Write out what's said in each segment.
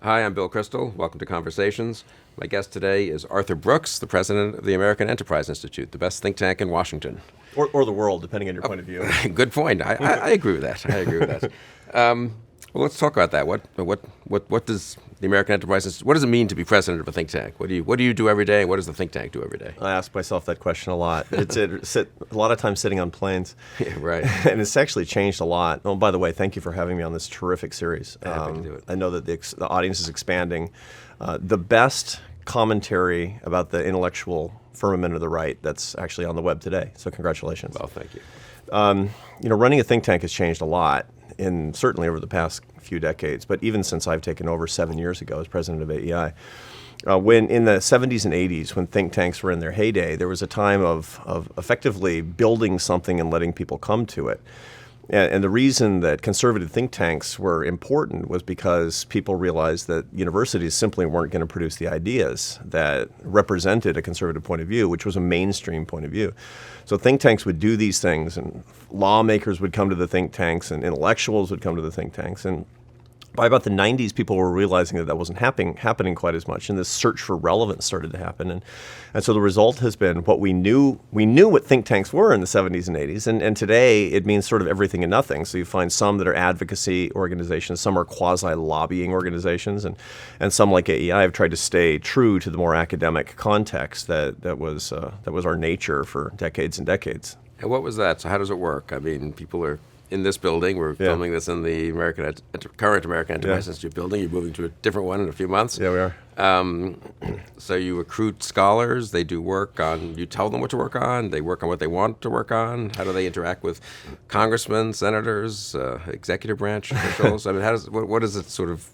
Hi, I'm Bill Kristol. Welcome to Conversations. My guest today is Arthur Brooks, the president of the American Enterprise Institute, the best think tank in Washington. Or the world, depending on your point of view. Good point. I agree with that. I agree with that. Well, let's talk about that. What does the American Enterprise Institute, what does it mean to be president of a think tank? What do you do every day? And what does the think tank do every day? I ask myself that question a lot. A lot of times sitting on planes. Yeah, right. And it's actually changed a lot. Oh, by the way, thank you for having me on this terrific series. Happy to do it. I know that the audience is expanding. The best commentary about the intellectual firmament of the right that's actually on the web today. So congratulations. Well, thank you. Running a think tank has changed a lot, certainly over the past few decades, but even since I've taken over 7 years ago as president of AEI. When in the 70s and 80s, when think tanks were in their heyday, there was a time of effectively building something and letting people come to it. And the reason that conservative think tanks were important was because people realized that universities simply weren't going to produce the ideas that represented a conservative point of view, which was a mainstream point of view. So think tanks would do these things, and lawmakers would come to the think tanks, and intellectuals would come to the think tanks. And by about the 90s, people were realizing that wasn't happening quite as much, and this search for relevance started to happen. And so the result has been what we knew what think tanks were in the 70s and 80s, and today it means sort of everything and nothing. So you find some that are advocacy organizations, some are quasi-lobbying organizations, and some like AEI have tried to stay true to the more academic context that was our nature for decades and decades. And what was that? So how does it work? I mean, people are in this building. We're filming this in the current American Enterprise Institute building. You're moving to a different one in a few months. Yeah, we are. So you recruit scholars. They do work on, you tell them what to work on. They work on what they want to work on. How do they interact with congressmen, senators, executive branch officials? I mean, what is it sort of,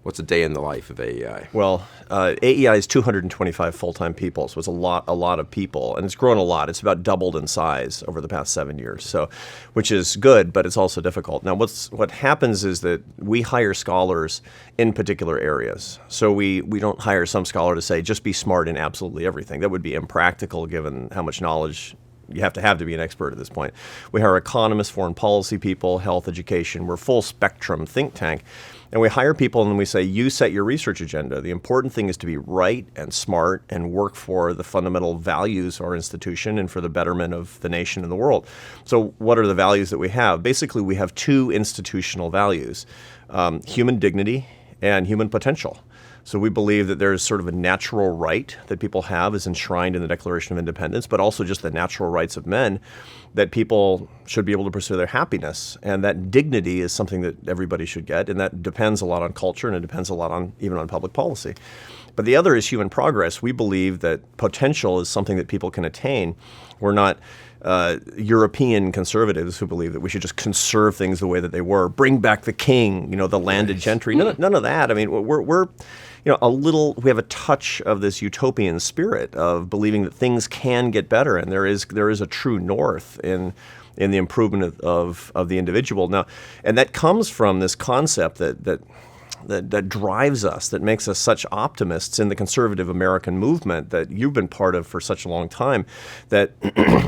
what's a day in the life of AEI? Well, AEI is 225 full-time people, so it's a lot of people, and it's grown a lot. It's about doubled in size over the past 7 years, so which is good, but it's also difficult. Now, what happens is that we hire scholars in particular areas. So we don't hire some scholar to say, just be smart in absolutely everything. That would be impractical given how much knowledge you have to be an expert at this point. We hire economists, foreign policy people, health, education. We're full spectrum think tank. And we hire people and we say, you set your research agenda. The important thing is to be right and smart and work for the fundamental values of our institution and for the betterment of the nation and the world. So what are the values that we have? Basically, we have two institutional values, human dignity and human potential. So we believe that there's sort of a natural right that people have as enshrined in the Declaration of Independence, but also just the natural rights of men, that people should be able to pursue their happiness. And that dignity is something that everybody should get, and that depends a lot on culture, and it depends a lot even on public policy. But the other is human progress. We believe that potential is something that people can attain. We're not European conservatives who believe that we should just conserve things the way that they were, bring back the king, the landed gentry. None of that. I mean, we're we have a touch of this utopian spirit of believing that things can get better, and there is a true north in the improvement of the individual. Now, and that comes from this concept that drives us, that makes us such optimists in the conservative American movement that you've been part of for such a long time, that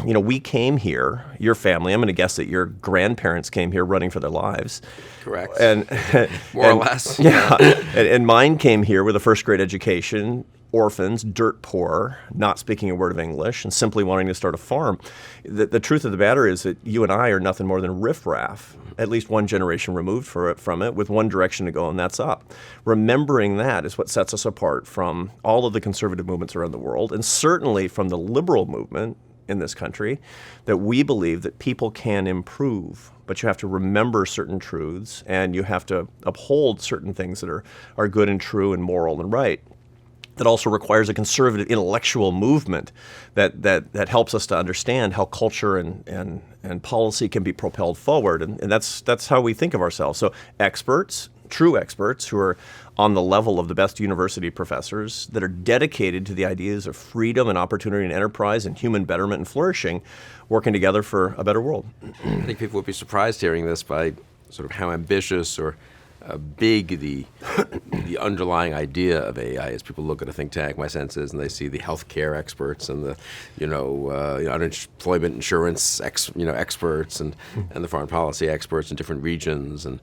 we came here, your family, I'm going to guess that your grandparents came here running for their lives. Correct. And more or less. Yeah. And mine came here with a first grade education, orphans, dirt poor, not speaking a word of English, and simply wanting to start a farm. The truth of the matter is that you and I are nothing more than riffraff, at least one generation removed from it, with one direction to go, and that's up. Remembering that is what sets us apart from all of the conservative movements around the world, and certainly from the liberal movement in this country, that we believe that people can improve, but you have to remember certain truths, and you have to uphold certain things that are good and true and moral and right. That also requires a conservative intellectual movement that helps us to understand how culture and policy can be propelled forward. And that's how we think of ourselves. So experts, true experts who are on the level of the best university professors that are dedicated to the ideas of freedom and opportunity and enterprise and human betterment and flourishing, working together for a better world. I think people would be surprised hearing this by sort of how ambitious or big the underlying idea of AI is. People look at a think tank, my sense is, and they see the healthcare experts and the unemployment insurance experts and the foreign policy experts in different regions. And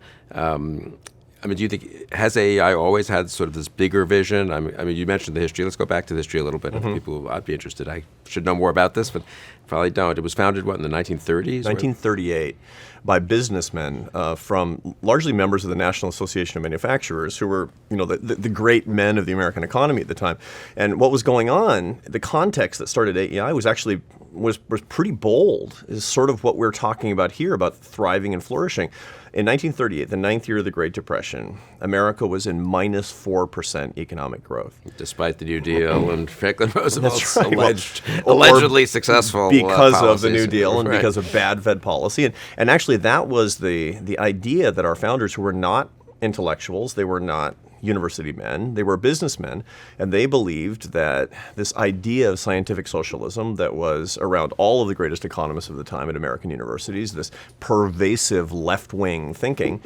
I mean, do you think, has AEI always had sort of this bigger vision? I mean, you mentioned the history. Let's go back to the history a little bit. Mm-hmm. People, I'd be interested. I should know more about this, but probably don't. It was founded, what, in the 1930s? 1938 by businessmen from largely members of the National Association of Manufacturers, who were, the great men of the American economy at the time. And what was going on, the context that started AEI was actually was pretty bold, is sort of what we're talking about here, about thriving and flourishing. In 1938, the ninth year of the Great Depression, America was in minus 4% economic growth. Despite the New Deal and Franklin Roosevelt's right. allegedly successful because of policies. the New Deal and Right. because of bad Fed policy. And actually that was the idea that our founders, who were not intellectuals, they were not university men, they were businessmen, and they believed that this idea of scientific socialism that was around all of the greatest economists of the time at American universities, this pervasive left-wing thinking,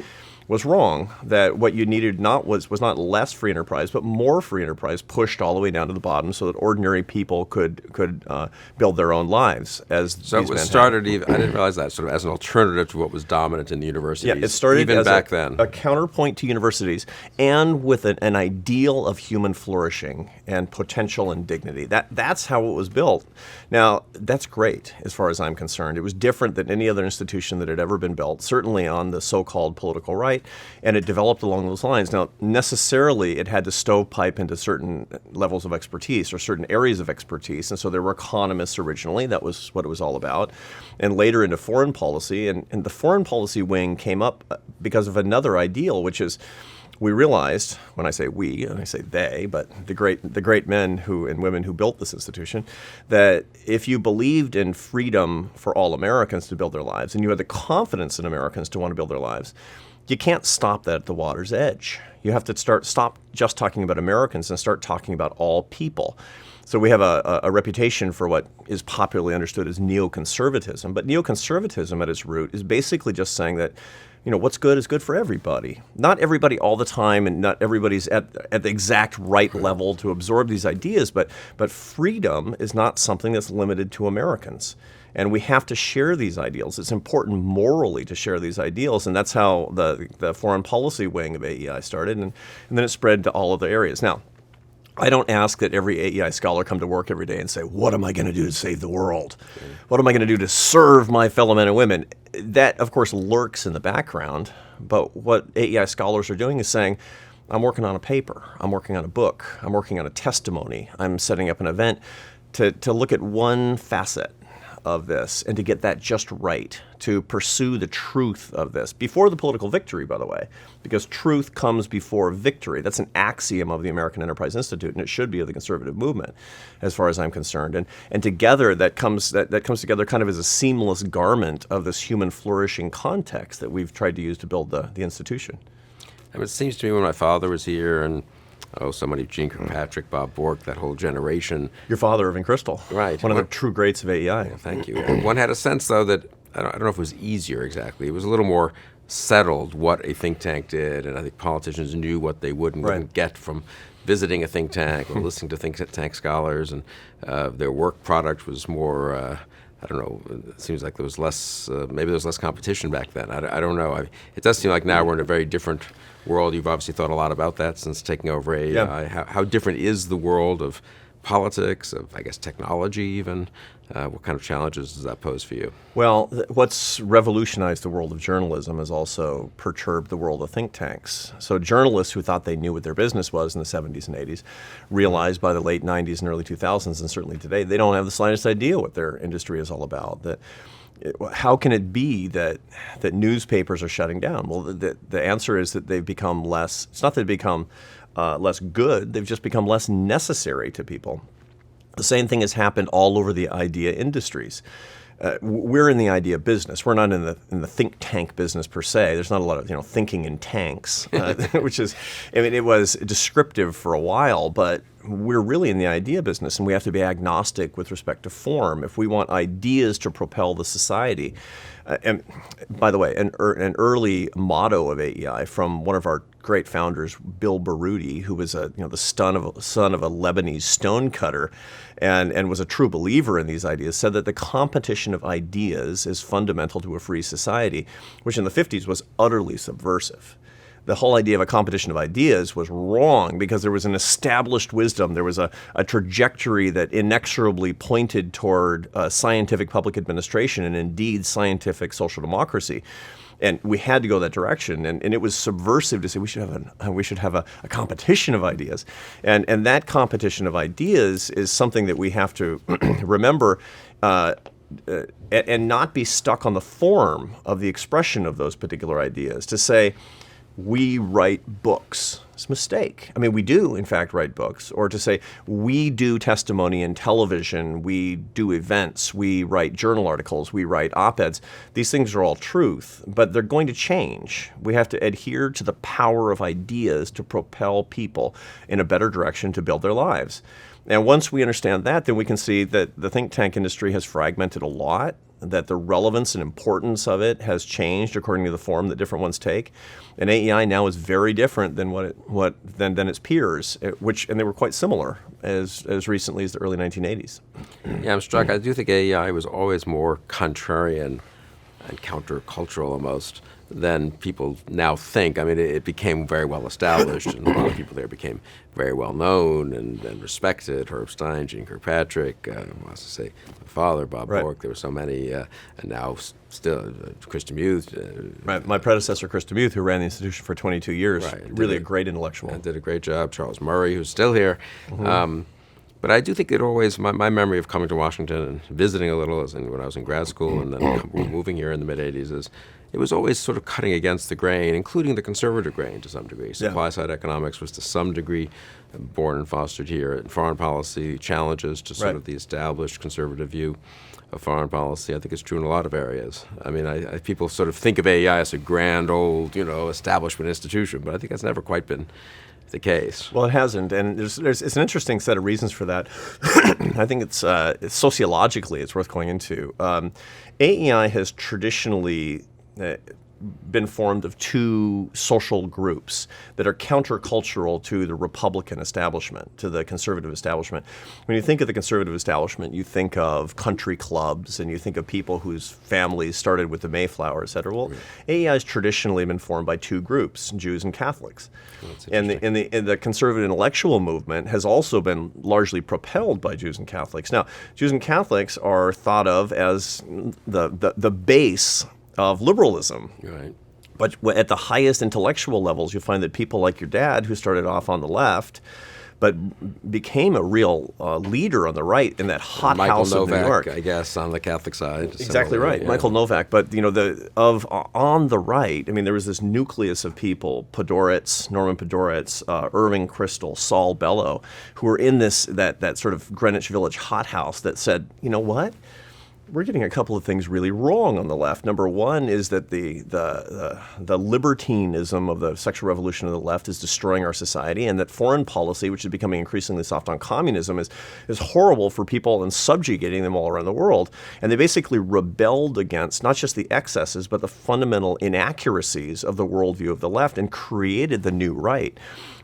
was wrong. That what you needed was not less free enterprise, but more free enterprise pushed all the way down to the bottom, so that ordinary people could build their own lives. So it was started. I didn't realize that, sort of as an alternative to what was dominant in the universities. Yeah, it started even as back then. a counterpoint to universities, and with an ideal of human flourishing and potential and dignity. That's how it was built. Now, that's great as far as I'm concerned. It was different than any other institution that had ever been built, certainly on the so-called political right, and it developed along those lines. Now, necessarily, it had to stovepipe into certain levels of expertise or certain areas of expertise, and so there were economists originally. That was what it was all about. And later into foreign policy, and the foreign policy wing came up because of another ideal, which is, we realized, when I say we, and I say they, but the great men and women who built this institution, that if you believed in freedom for all Americans to build their lives, and you had the confidence in Americans to want to build their lives, you can't stop that at the water's edge. You have to stop just talking about Americans and start talking about all people. So we have a reputation for what is popularly understood as neoconservatism. But neoconservatism at its root is basically just saying that, what's good is good for everybody. Not everybody all the time, and not everybody's at the exact right level to absorb these ideas, but freedom is not something that's limited to Americans. And we have to share these ideals. It's important morally to share these ideals, and that's how the foreign policy wing of AEI started, and then it spread to all of the areas. Now, I don't ask that every AEI scholar come to work every day and say, what am I going to do to save the world? What am I going to do to serve my fellow men and women? That, of course, lurks in the background, but what AEI scholars are doing is saying, I'm working on a paper, I'm working on a book, I'm working on a testimony, I'm setting up an event to look at one facet of this and to get that just right, to pursue the truth of this before the political victory, by the way, because truth comes before victory. That's an axiom of the American Enterprise Institute, and it should be of the conservative movement, as far as I'm concerned. And together that comes together kind of as a seamless garment of this human flourishing context that we've tried to use to build the institution. I mean, it seems to me when my father was here, and so many, Gene Kirkpatrick, Bob Bork, that whole generation. Your father, Irving Kristol. Right. One of the true greats of AEI. Thank you. And one had a sense, though, that, I don't know if it was easier exactly. It was a little more settled what a think tank did, and I think politicians knew what they would and wouldn't get from visiting a think tank or listening to think tank scholars, and their work product was more, I don't know, it seems like there was less, maybe there was less competition back then. I don't know. It does seem like now we're in a very different world. You've obviously thought a lot about that since taking over AEI. Yeah. How different is the world of politics, of, I guess, technology even? What kind of challenges does that pose for you? Well, what's revolutionized the world of journalism has also perturbed the world of think tanks. So journalists who thought they knew what their business was in the 70s and 80s realized by the late 90s and early 2000s, and certainly today, they don't have the slightest idea what their industry is all about. How can it be that newspapers are shutting down? Well, the answer is that they've become less. It's not that they've become less good. They've just become less necessary to people. The same thing has happened all over the idea industries. We're in the idea business. We're not in the think tank business per se. There's not a lot of thinking in tanks, which is, it was descriptive for a while, but we're really in the idea business, and we have to be agnostic with respect to form if we want ideas to propel the society. And by the way, an early motto of AEI from one of our great founders, Bill Baroudi, who was the son of a Lebanese stonecutter, and was a true believer in these ideas, said that the competition of ideas is fundamental to a free society, which in the 50s was utterly subversive. the whole idea of a competition of ideas was wrong because there was an established wisdom. There was a trajectory that inexorably pointed toward scientific public administration and indeed scientific social democracy. And we had to go that direction, and it was subversive to say we should have a competition of ideas, and that competition of ideas is something that we have to remember, and not be stuck on the form of the expression of those particular ideas. To say we write books, it's a mistake. I mean, we do, in fact, write books. Or to say we do testimony in television, we do events, we write journal articles, we write op-eds. These things are all truth, but they're going to change. We have to adhere to the power of ideas to propel people in a better direction to build their lives. And once we understand that, then we can see that the think tank industry has fragmented a lot, that the relevance and importance of it has changed according to the form that different ones take. And AEI now is very different than than its peers, and they were quite similar as recently as the early 1980s. Yeah, I'm struck. I do think AEI was always more contrarian and countercultural almost than people now think. I mean, it became very well established, and a lot of people there became very well known and respected. Herb Stein, Gene Kirkpatrick, I want to say my father, Bob Bork. There were so many, and now still Krista Muth. Right. My predecessor, Krista Muth, who ran the institution for 22 years, really a great intellectual. And did a great job. Charles Murray, who's still here. Mm-hmm. But I do think it always, my memory of coming to Washington and visiting a little when I was in grad school and then moving here in the mid-'80s is it was always sort of cutting against the grain, including the conservative grain to some degree. Supply-side economics was to some degree born and fostered here. And foreign policy challenges to sort of the established conservative view of foreign policy, I think it's true in a lot of areas. I mean, people sort of think of AEI as a grand old, establishment institution, but I think that's never quite been the case. Well, it hasn't, and it's an interesting set of reasons for that. I think it's sociologically it's worth going into. AEI has traditionally been formed of two social groups that are countercultural to the Republican establishment, to the conservative establishment. When you think of the conservative establishment, you think of country clubs and you think of people whose families started with the Mayflower, et cetera. Well, AEI has traditionally been formed by two groups, Jews and Catholics. And the conservative intellectual movement has also been largely propelled by Jews and Catholics. Now, Jews and Catholics are thought of as the base of liberalism. Right. But at the highest intellectual levels, you find that people like your dad, who started off on the left, but became a real leader on the right in that hot house of New York. I guess, on the Catholic side. Exactly right, yeah. Michael Novak. But on the right, I mean, there was this nucleus of people: Norman Podoretz, Irving Kristol, Saul Bellow, who were in that sort of Greenwich Village hothouse that said, you know what? We're getting a couple of things really wrong on the left. Number one is that the libertinism of the sexual revolution of the left is destroying our society, and that foreign policy, which is becoming increasingly soft on communism, is horrible for people and subjugating them all around the world. And they basically rebelled against not just the excesses, but the fundamental inaccuracies of the worldview of the left and created the new right.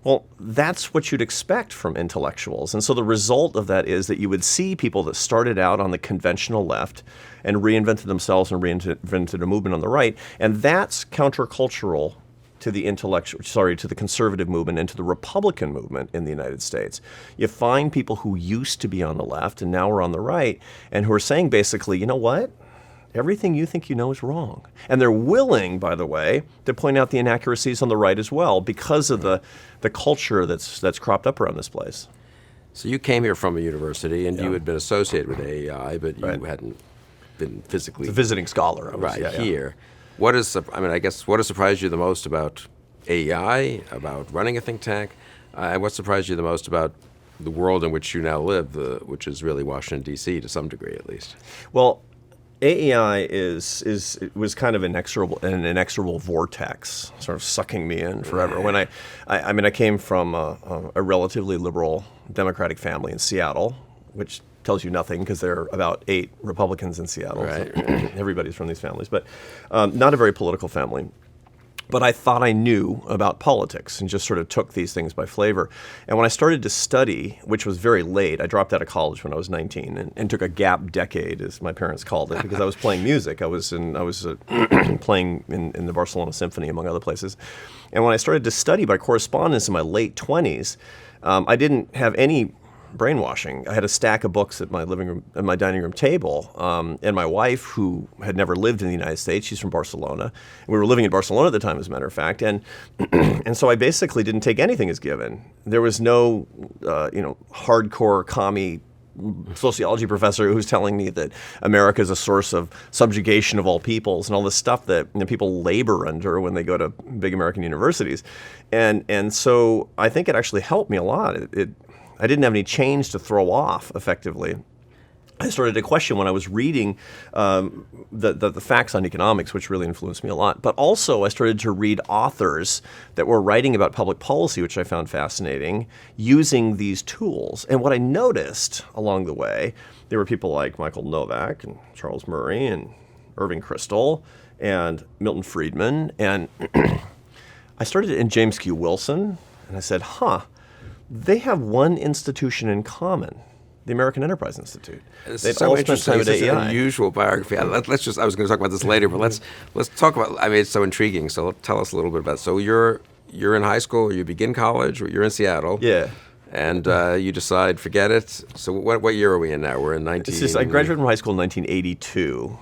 Well, that's what you'd expect from intellectuals. And so the result of that is that you would see people that started out on the conventional left and reinvented themselves and reinvented a movement on the right. And that's countercultural to the conservative movement and to the Republican movement in the United States. You find people who used to be on the left and now are on the right and who are saying basically, you know what? Everything you think you know is wrong. And they're willing, by the way, to point out the inaccuracies on the right as well because of the culture that's cropped up around this place. So you came here from a university, and you had been associated with AEI, but you hadn't been physically... The visiting scholar. Here. What has surprised you the most about AEI, about running a think tank, and what surprised you the most about the world in which you now live, which is really Washington, D.C., to some degree at least? Well, AEI was kind of an inexorable vortex, sort of sucking me in forever. When I came from a relatively liberal Democratic family in Seattle, which tells you nothing because there are about 8 Republicans in Seattle. Right. So everybody's from these families, but not a very political family. But I thought I knew about politics and just sort of took these things by flavor. And when I started to study, which was very late, I dropped out of college when I was 19 and took a gap decade, as my parents called it, because I was playing music. I was playing in the Barcelona Symphony, among other places. And when I started to study by correspondence in my late 20s, I didn't have any brainwashing. I had a stack of books at my living room, at my dining room table, and my wife, who had never lived in the United States, she's from Barcelona. We were living in Barcelona at the time, as a matter of fact, and and so I basically didn't take anything as given. There was no, hardcore commie sociology professor who's telling me that America is a source of subjugation of all peoples and all this stuff that people labor under when they go to big American universities, and so I think it actually helped me a lot. I didn't have any change to throw off effectively. I started to question when I was reading the facts on economics, which really influenced me a lot. But also I started to read authors that were writing about public policy, which I found fascinating, using these tools. And what I noticed along the way, there were people like Michael Novak and Charles Murray and Irving Kristol and Milton Friedman. And I started in James Q. Wilson, and I said, they have one institution in common, the American Enterprise Institute. It's so interesting. It's such an unusual biography. I was going to talk about this later, but let's talk about. I mean, it's so intriguing. So tell us a little bit about it. So you're in high school, you begin college, or you're in Seattle. Yeah. And you decide, forget it. So what year are we in now? We're in 19. I graduated from high school in 1982,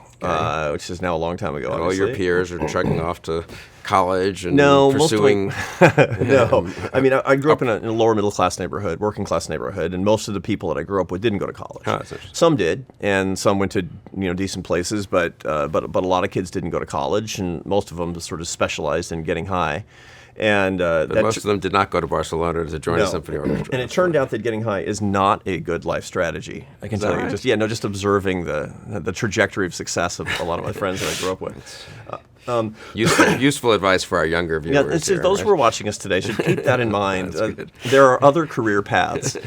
which is now a your peers all your peers are trucking off to college and pursuing. No, I mean, I grew up in a lower middle class neighborhood, working class neighborhood, and most of the people that I grew up with didn't go to college. Oh, that's interesting. Some did, and some went to decent places, but a lot of kids didn't go to college, and most of them just sort of specialized in getting high. And most of them did not go to Barcelona to join a symphony orchestra. And it turned out that getting high is not a good life strategy. I can tell you. Right? Just observing the trajectory of success of a lot of my friends that I grew up with. Useful advice for our younger viewers. Those who are watching us today should keep that in mind. There are other career paths,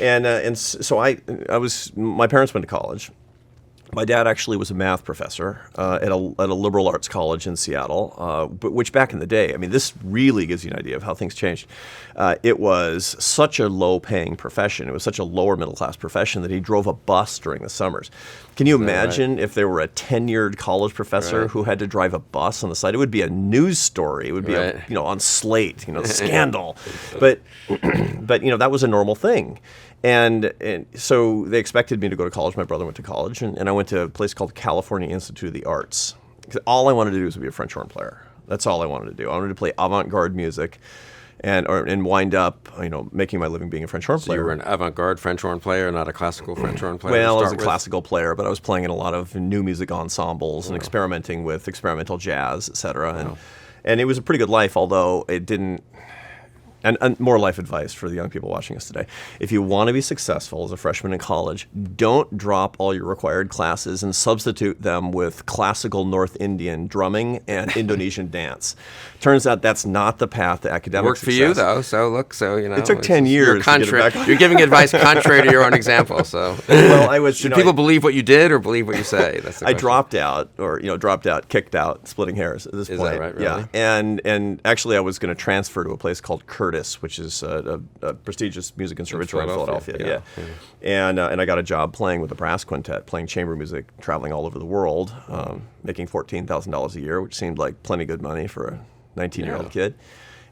and so my parents went to college. My dad actually was a math professor at a liberal arts college in Seattle, but which back in the day, I mean, this really gives you an idea of how things changed. It was such a low-paying profession. It was such a lower middle-class profession that he drove a bus during the summers. Can you imagine if there were a tenured college professor who had to drive a bus on the side? It would be a news story. It would be on Slate, scandal. But that was a normal thing. And so they expected me to go to college. My brother went to college, and I went to a place called California Institute of the Arts. All I wanted to do was be a French horn player. That's all I wanted to do. I wanted to play avant-garde music and wind up, making my living being a French horn player. So you were an avant-garde French horn player, not a classical French horn player? Well, I was a classical player, but I was playing in a lot of new music ensembles and experimenting with experimental jazz, et cetera. And it was a pretty good life, although it didn't. And more life advice for the young people watching us today. If you want to be successful as a freshman in college, don't drop all your required classes and substitute them with classical North Indian drumming and Indonesian dance. Turns out that's not the path to academic Worked success. for you, though. So it took 10 years to get it back. You're giving advice contrary to your own example. So, should people believe what you did or believe what you say? That's the I question. dropped out, kicked out, splitting hairs at this point. Is that right? Really? Yeah, and actually I was going to transfer to a place called Curtis, which is a prestigious music conservatory in Philadelphia. Yeah. And I got a job playing with a brass quintet, playing chamber music, traveling all over the world, making $14,000 a year, which seemed like plenty good money for a 19-year-old kid.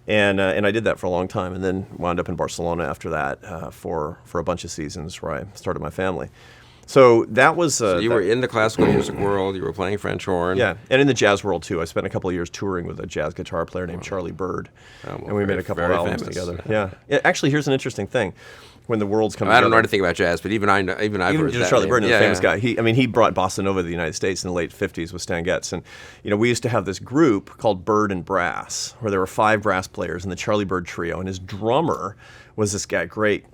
And I did that for a long time, and then wound up in Barcelona after that for a bunch of seasons where I started my family. So that was. So you were in the classical music world. You were playing French horn. Yeah, and in the jazz world too. I spent a couple of years touring with a jazz guitar player named Charlie Bird, and we made a couple of albums together. Yeah. Actually, here's an interesting thing. When the world's come together. I don't know anything about jazz, but I've heard that Charlie Bird, name. the famous guy. He brought bossa nova to the United States in the late '50s with Stan Getz, and we used to have this group called Bird and Brass, where there were 5 brass players in the Charlie Bird trio, and his drummer was this guy, great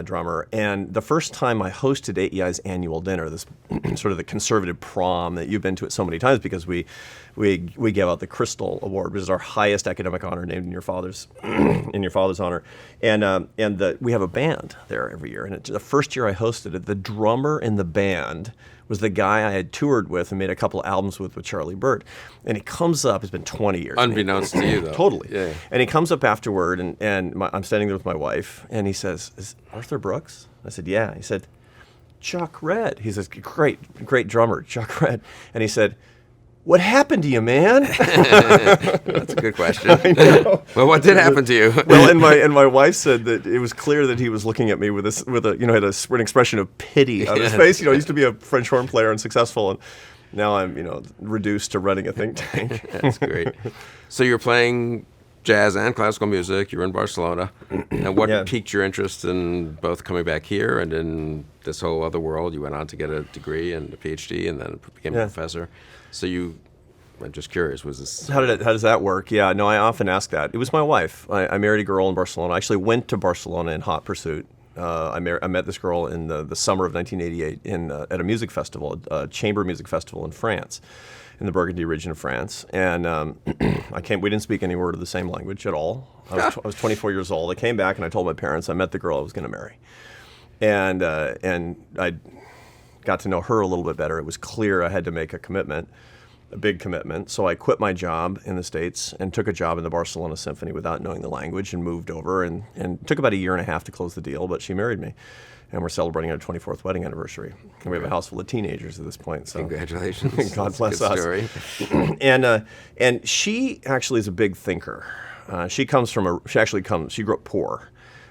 drummer. And the first time I hosted AEI's annual dinner, this sort of the conservative prom that you've been to it so many times, because we gave out the Kristol Award, which is our highest academic honor named in your father's honor. And we have a band there every year. And the first year I hosted it, the drummer in the band was the guy I had toured with and made a couple of albums with Charlie Bird. And he comes up, it's been 20 years. Unbeknownst to you, though. Totally. Yeah. And he comes up afterward, and I'm standing there with my wife, and he says, "Is Arthur Brooks?" I said, "Yeah." He said, "Chuck Red." He says, great drummer, Chuck Red. And he said, "What happened to you, man?" That's a good question. I know. Well, what did happen to you? Well, and my wife said that it was clear that he was looking at me with had an expression of pity on his face. He used to be a French horn player and successful, and now I'm reduced to running a think tank. That's great. So you're playing jazz and classical music. You're in Barcelona, and what piqued your interest in both coming back here and in this whole other world? You went on to get a degree and a PhD, and then became a professor. So I'm just curious, was this... How does that work? Yeah, no, I often ask that. It was my wife. I married a girl in Barcelona. I actually went to Barcelona in hot pursuit. I met this girl in the summer of 1988 at a music festival, a chamber music festival in France, in the Burgundy region of France. And we didn't speak any word of the same language at all. I was 24 years old. I came back and I told my parents I met the girl I was going to marry. And I got to know her a little bit better. It was clear I had to make a big commitment. So I quit my job in the States and took a job in the Barcelona Symphony without knowing the language and moved over. And it took about a year and a half to close the deal, but she married me. And we're celebrating our 24th wedding anniversary. And we have a house full of teenagers at this point. So congratulations. God bless us. Story. And she actually is a big thinker. She grew up poor,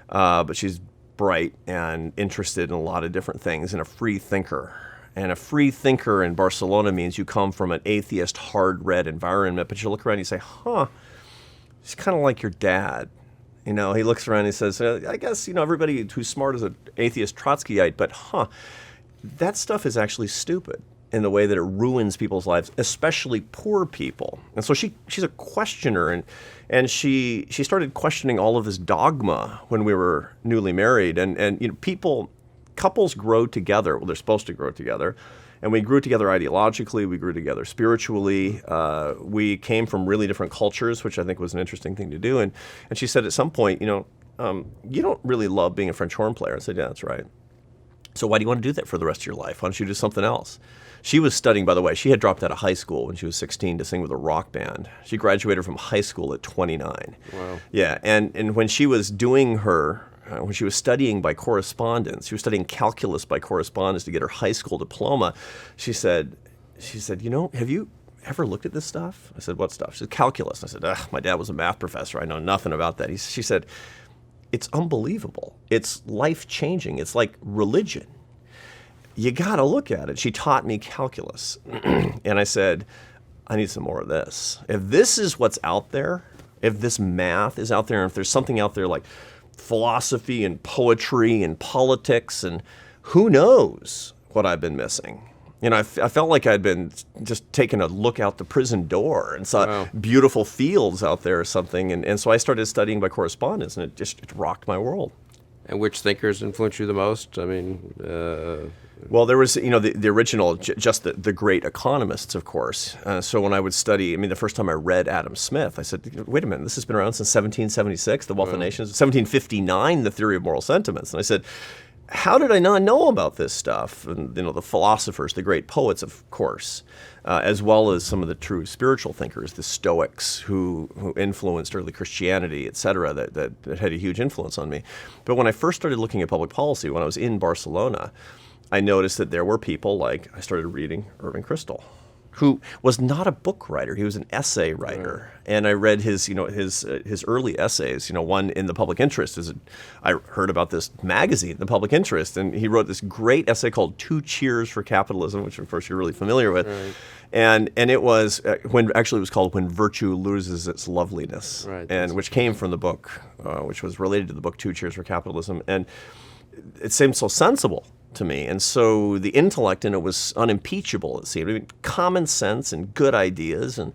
but she's bright and interested in a lot of different things and a free thinker. And a free thinker in Barcelona means you come from an atheist, hard-red environment, but you look around and you say, he's kind of like your dad. He looks around and he says, I guess, everybody who's smart is an atheist Trotskyite, but that stuff is actually stupid in the way that it ruins people's lives, especially poor people. And so she's a questioner, and she started questioning all of this dogma when we were newly married. And couples grow together. Well, they're supposed to grow together. And we grew together ideologically. We grew together spiritually. We came from really different cultures, which I think was an interesting thing to do. And she said at some point, you don't really love being a French horn player. I said, yeah, that's right. So why do you want to do that for the rest of your life? Why don't you do something else? She was studying, by the way. She had dropped out of high school when she was 16 to sing with a rock band. She graduated from high school at 29. Wow. Yeah, and when she was doing when she was studying by correspondence, she was studying calculus by correspondence to get her high school diploma. She said, have you ever looked at this stuff? I said, what stuff? She said, calculus. I said, my dad was a math professor. I know nothing about that. She said, it's unbelievable. It's life-changing. It's like religion. You got to look at it. She taught me calculus. And I said, I need some more of this. If this is what's out there, if this math is out there, and if there's something out there like philosophy and poetry and politics, and who knows what I've been missing. I felt like I'd been just taking a look out the prison door and saw beautiful fields out there or something. And so I started studying by correspondence, and it rocked my world. And which thinkers influenced you the most? I mean... Well, there was, the original, just the great economists, of course. So when I would study, the first time I read Adam Smith, I said, wait a minute, this has been around since 1776, The Wealth of Nations, 1759, The Theory of Moral Sentiments. And I said, how did I not know about this stuff? And, the philosophers, the great poets, of course, as well as some of the true spiritual thinkers, the Stoics, who influenced early Christianity, et cetera, that had a huge influence on me. But when I first started looking at public policy, when I was in Barcelona, I noticed that there were people I started reading Irving Kristol, who was not a book writer. He was an essay writer. And I read his early essays, one in the public interest. I heard about this magazine, The Public Interest, and he wrote this great essay called 2 Cheers for Capitalism, which of course you're really familiar with. Right. And it was, it was called When Virtue Loses Its Loveliness, which came from the book, which was related to the book 2 Cheers for Capitalism. And it seemed so sensible to me, and so the intellect in it was unimpeachable, it seemed. Common sense and good ideas, and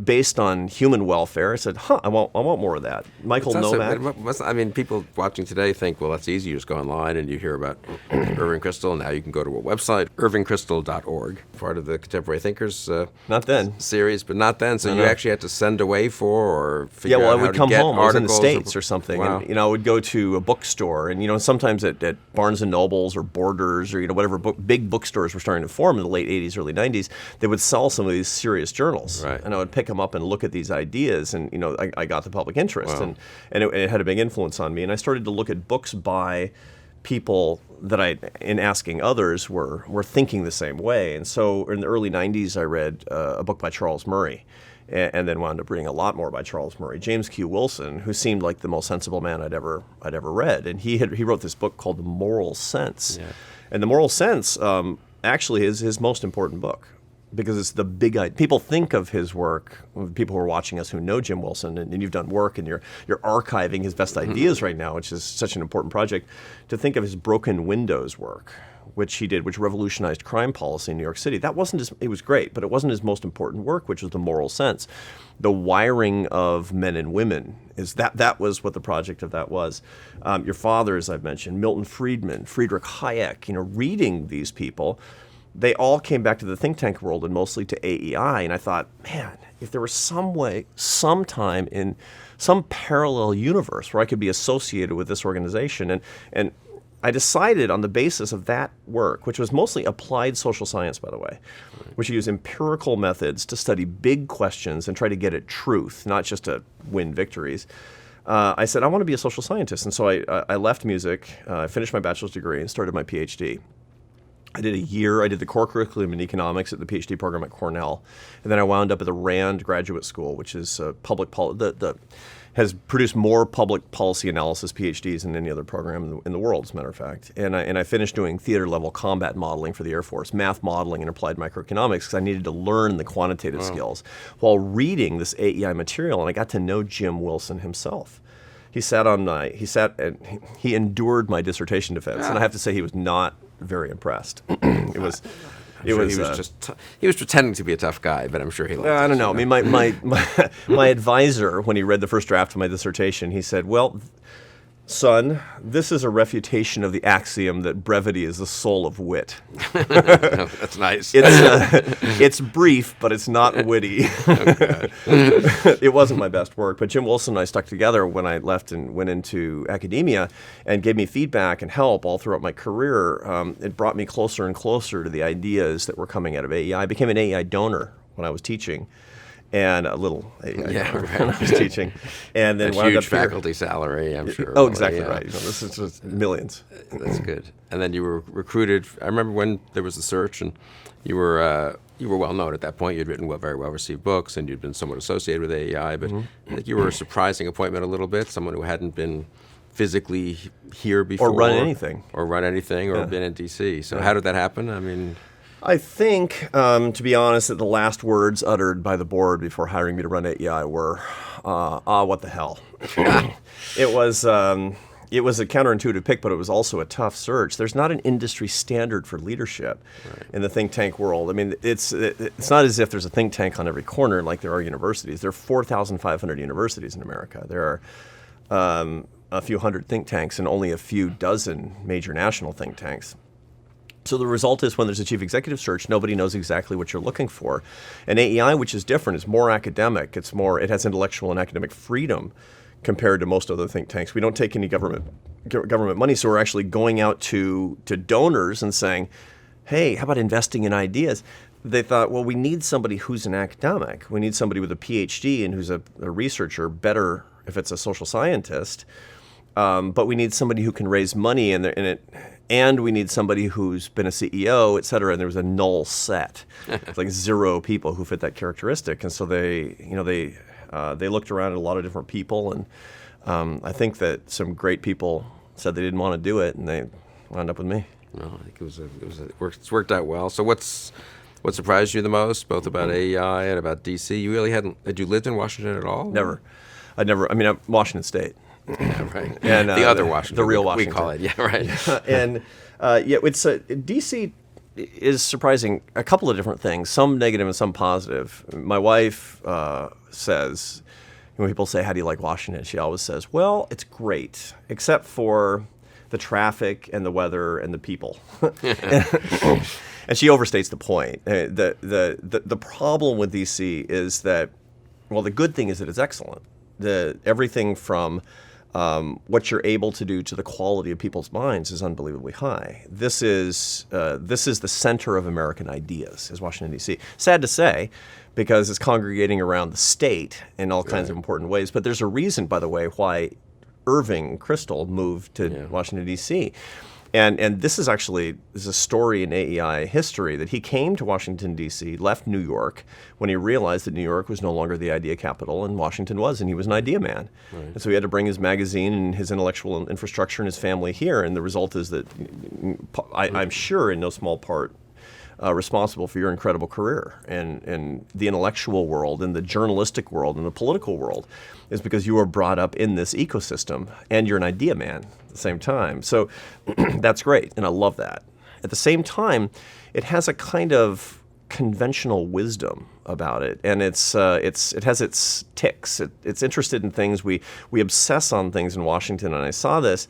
based on human welfare. I said, I want more of that. Michael Novak. I mean, people watching today think, well, that's easy. You just go online and you hear about Irving Kristol. Now you can go to a website, irvingkristol.org, part of the Contemporary Thinkers Not then. series, but not then. So you actually had to send away for or figure Yeah, well, out I how would to come get home. I was in the articles States or something. Wow. And, I would go to a bookstore, and, sometimes at Barnes & Nobles or Borders or, whatever big bookstores were starting to form in the late 80s, early 90s, they would sell some of these serious journals. Right. And I would pick them up and look at these ideas, and, I got the public interest, Wow. and it had a big influence on me. And I started to look at books by people that in asking others, were thinking the same way. And so in the early 90s, I read a book by Charles Murray, and then wound up reading a lot more by Charles Murray. James Q. Wilson, who seemed like the most sensible man I'd ever read, and he wrote this book called The Moral Sense. Yeah. And The Moral Sense actually is his most important book, because it's the big idea. People think of his work, people who are watching us who know Jim Wilson, and you've done work and you're archiving his best ideas right now, which is such an important project, to think of his Broken Windows work, which he did, which revolutionized crime policy in New York City. That wasn't it was great, but it wasn't his most important work, which was The Moral Sense. The wiring of men and women, that was what the project of that was. Your father, as I've mentioned, Milton Friedman, Friedrich Hayek, reading these people, they all came back to the think tank world and mostly to AEI. And I thought, man, if there was some way, sometime in some parallel universe where I could be associated with this organization. And I decided on the basis of that work, which was mostly applied social science, by the way, which used empirical methods to study big questions and try to get at truth, not just to win victories. I said, I want to be a social scientist. And so I left music, I finished my bachelor's degree and started my PhD. I did a year. I did the core curriculum in economics at the PhD program at Cornell, and then I wound up at the Rand Graduate School, which is public policy. Has produced more public policy analysis PhDs than any other program in the world, as a matter of fact. And I finished doing theater level combat modeling for the Air Force, math modeling and applied microeconomics, because I needed to learn the quantitative skills while reading this AEI material, and I got to know Jim Wilson himself. He endured my dissertation defense, and I have to say he was not very impressed. He was pretending to be a tough guy, but I'm sure he liked it. I don't know. I mean, my advisor, when he read the first draft of my dissertation, he said, well, son, this is a refutation of the axiom that brevity is the soul of wit. That's nice. It's brief, but it's not witty. It wasn't my best work, but Jim Wilson and I stuck together when I left and went into academia, and gave me feedback and help all throughout my career. It brought me closer and closer to the ideas that were coming out of AEI. I became an AEI donor when I was teaching. And a little when I was teaching, and then a wound huge up here. faculty salary, I'm sure. Oh, exactly right. This is just millions. That's good. And then you were recruited. I remember when there was the search, and you were well known at that point. You'd written very well received books, and you'd been somewhat associated with AEI. But I think you were a surprising appointment a little bit. Someone who hadn't been physically here before, or run anything, or been in DC. So how did that happen? I mean. I think, to be honest, that the last words uttered by the board before hiring me to run AEI were, what the hell. It was a counterintuitive pick, but it was also a tough search. There's not an industry standard for leadership in the think tank world. I mean, it's not as if there's a think tank on every corner like there are universities. There are 4,500 universities in America. There are a few hundred think tanks and only a few dozen major national think tanks. So the result is when there's a chief executive search, nobody knows exactly what you're looking for. And AEI, which is different, is more academic. It has intellectual and academic freedom compared to most other think tanks. We don't take any government money, so we're actually going out to donors and saying, hey, how about investing in ideas? They thought, well, we need somebody who's an academic. We need somebody with a PhD and who's a researcher, better if it's a social scientist. But we need somebody who can raise money and we need somebody who's been a CEO, et cetera. And there was a null set. It's like 0 people who fit that characteristic. And so they looked around at a lot of different people, and I think that some great people said they didn't want to do it, and they wound up with me. Well, I think it's worked out well. So what surprised you the most, both about AEI and about DC? You really had you lived in Washington at all? Never. I mean, Washington State. Yeah, right. And the other Washington. The real Washington. We call it, yeah, right. And it's DC is surprising, a couple of different things, some negative and some positive. My wife says, when people say, how do you like Washington? She always says, well, it's great, except for the traffic and the weather and the people. And she overstates the point. The problem with D.C. is that, well, the good thing is that it's excellent. Everything from what you're able to do to the quality of people's minds is unbelievably high. This is the center of American ideas, is Washington, D.C. Sad to say, because it's congregating around the state in all kinds of important ways. But there's a reason, by the way, why Irving Kristol moved to Washington, D.C. And this is a story in AEI history that he came to Washington, D.C., left New York when he realized that New York was no longer the idea capital and Washington was, and he was an idea man. Right. And so he had to bring his magazine and his intellectual infrastructure and his family here, and the result is that I'm sure in no small part responsible for your incredible career and the intellectual world and the journalistic world and the political world is because you were brought up in this ecosystem and you're an idea man at the same time. So that's great, and I love that. At the same time, it has a kind of conventional wisdom about it, and it has its ticks. It's interested in things. We obsess on things in Washington, and I saw this,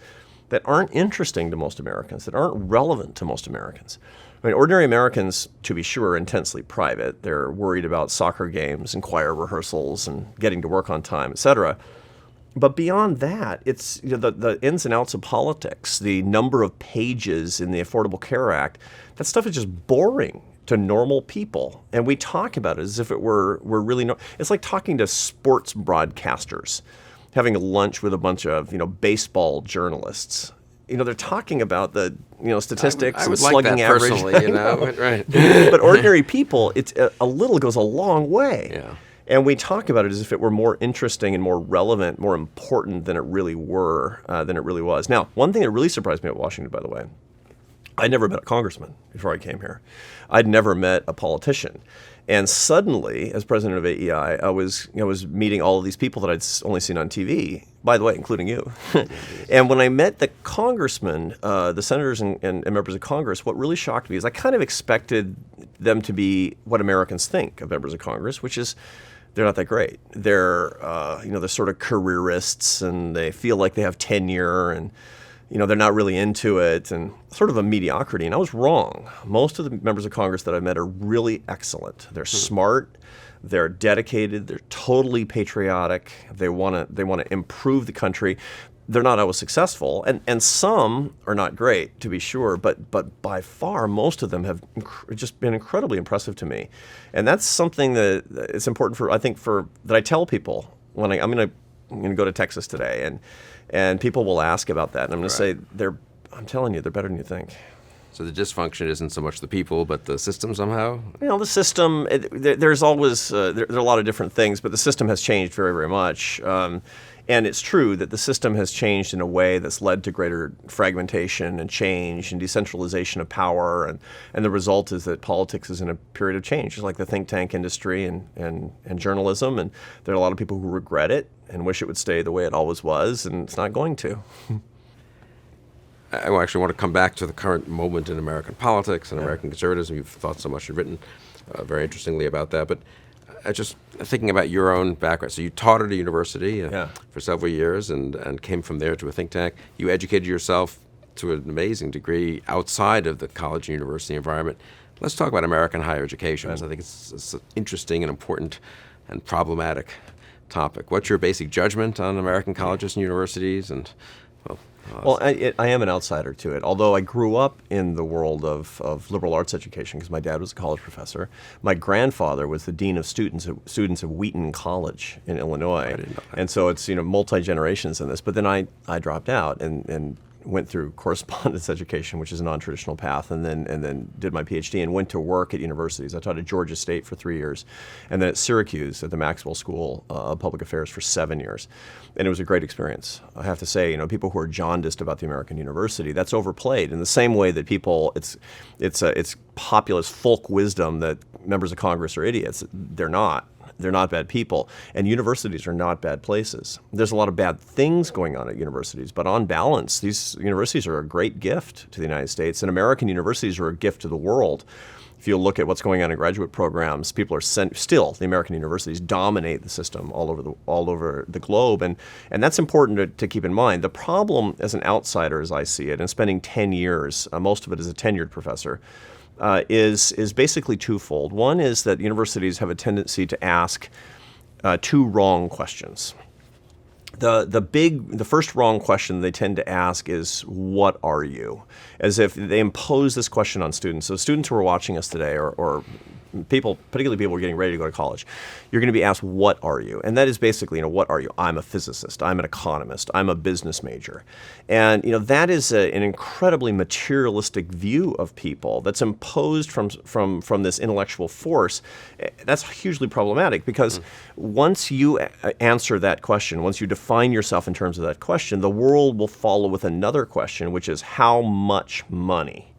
that aren't interesting to most Americans, that aren't relevant to most Americans. I mean, ordinary Americans, to be sure, are intensely private. They're worried about soccer games and choir rehearsals and getting to work on time, et cetera. But beyond that, it's the ins and outs of politics, the number of pages in the Affordable Care Act. That stuff is just boring to normal people, and we talk about it as if it were really it's like talking to sports broadcasters, having lunch with a bunch of baseball journalists. They're talking about the statistics and slugging like average. Personally, right? But ordinary people, it's a little goes a long way. Yeah. And we talk about it as if it were more interesting and more relevant, more important than it really was. Now, one thing that really surprised me at Washington, by the way, I'd never met a congressman before I came here. I'd never met a politician. And suddenly, as president of AEI, I was meeting all of these people that I'd only seen on TV, by the way, including you. And when I met the congressmen, the senators and members of Congress, what really shocked me is I kind of expected them to be what Americans think of members of Congress, which is they're not that great. They're they're sort of careerists, and they feel like they have tenure, and they're not really into it, and sort of a mediocrity. And I was wrong. Most of the members of Congress that I met are really excellent. They're smart, they're dedicated, they're totally patriotic. They want to improve the country. They're not always successful, and some are not great, to be sure. But by far, most of them have just been incredibly impressive to me, and that's something that it's important that I tell people when I'm going to go to Texas today, and people will ask about that, and I'm going to say I'm telling you, they're better than you think. So the dysfunction isn't so much the people, but the system somehow? The system, there's always, there are a lot of different things, but the system has changed very, very much. And it's true that the system has changed in a way that's led to greater fragmentation and change and decentralization of power. And the result is that politics is in a period of change, just like the think tank industry and journalism. And there are a lot of people who regret it and wish it would stay the way it always was, and it's not going to. I actually want to come back to the current moment in American politics and American conservatism. You've thought so much, you've written very interestingly about that. But just thinking about your own background. So you taught at a university for several years and came from there to a think tank. You educated yourself to an amazing degree outside of the college and university environment. Let's talk about American higher education, because I think it's an interesting and important and problematic topic. What's your basic judgment on American colleges and universities? And Well, I am an outsider to it, although I grew up in the world of liberal arts education because my dad was a college professor. My grandfather was the dean of students of Wheaton College in Illinois. I didn't know that. And so it's multi-generations in this. But then I dropped out and went through correspondence education, which is a non-traditional path, and then did my PhD and went to work at universities. I taught at Georgia State for 3 years, and then at Syracuse at the Maxwell School of Public Affairs for 7 years. And it was a great experience. I have to say, people who are jaundiced about the American university, that's overplayed in the same way that it's populist folk wisdom that members of Congress are idiots. They're not. They're not bad people. And universities are not bad places. There's a lot of bad things going on at universities, but on balance, these universities are a great gift to the United States, and American universities are a gift to the world. If you look at what's going on in graduate programs, people are still, the American universities dominate the system all over the globe, and that's important to keep in mind. The problem, as an outsider, as I see it, and spending 10 years, most of it as a tenured professor, is basically twofold. One is that universities have a tendency to ask two wrong questions. The first wrong question they tend to ask is, what are you? As if they impose this question on students. So students who are watching us today, or people, particularly people who are getting ready to go to college, you're going to be asked, what are you? And that is basically, what are you? I'm a physicist. I'm an economist. I'm a business major. And, that is an incredibly materialistic view of people that's imposed from this intellectual force. That's hugely problematic, because once you answer that question, once you define yourself in terms of that question, the world will follow with another question, which is, how much money?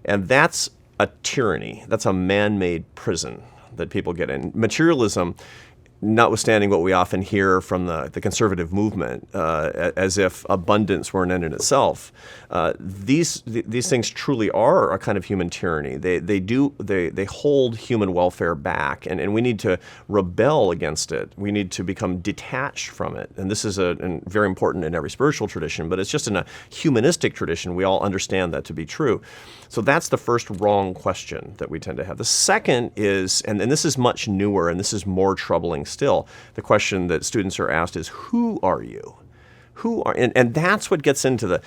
And that's a tyranny. That's a man-made prison that people get in. Materialism, notwithstanding what we often hear from the conservative movement, as if abundance were an end in itself, these things truly are a kind of human tyranny. They hold human welfare back, and we need to rebel against it. We need to become detached from it. And this is very important in every spiritual tradition, but it's just in a humanistic tradition we all understand that to be true. So that's the first wrong question that we tend to have. The second is, and this is much newer, and this is more troubling still, the question that students are asked is, who are you? And that's what gets into the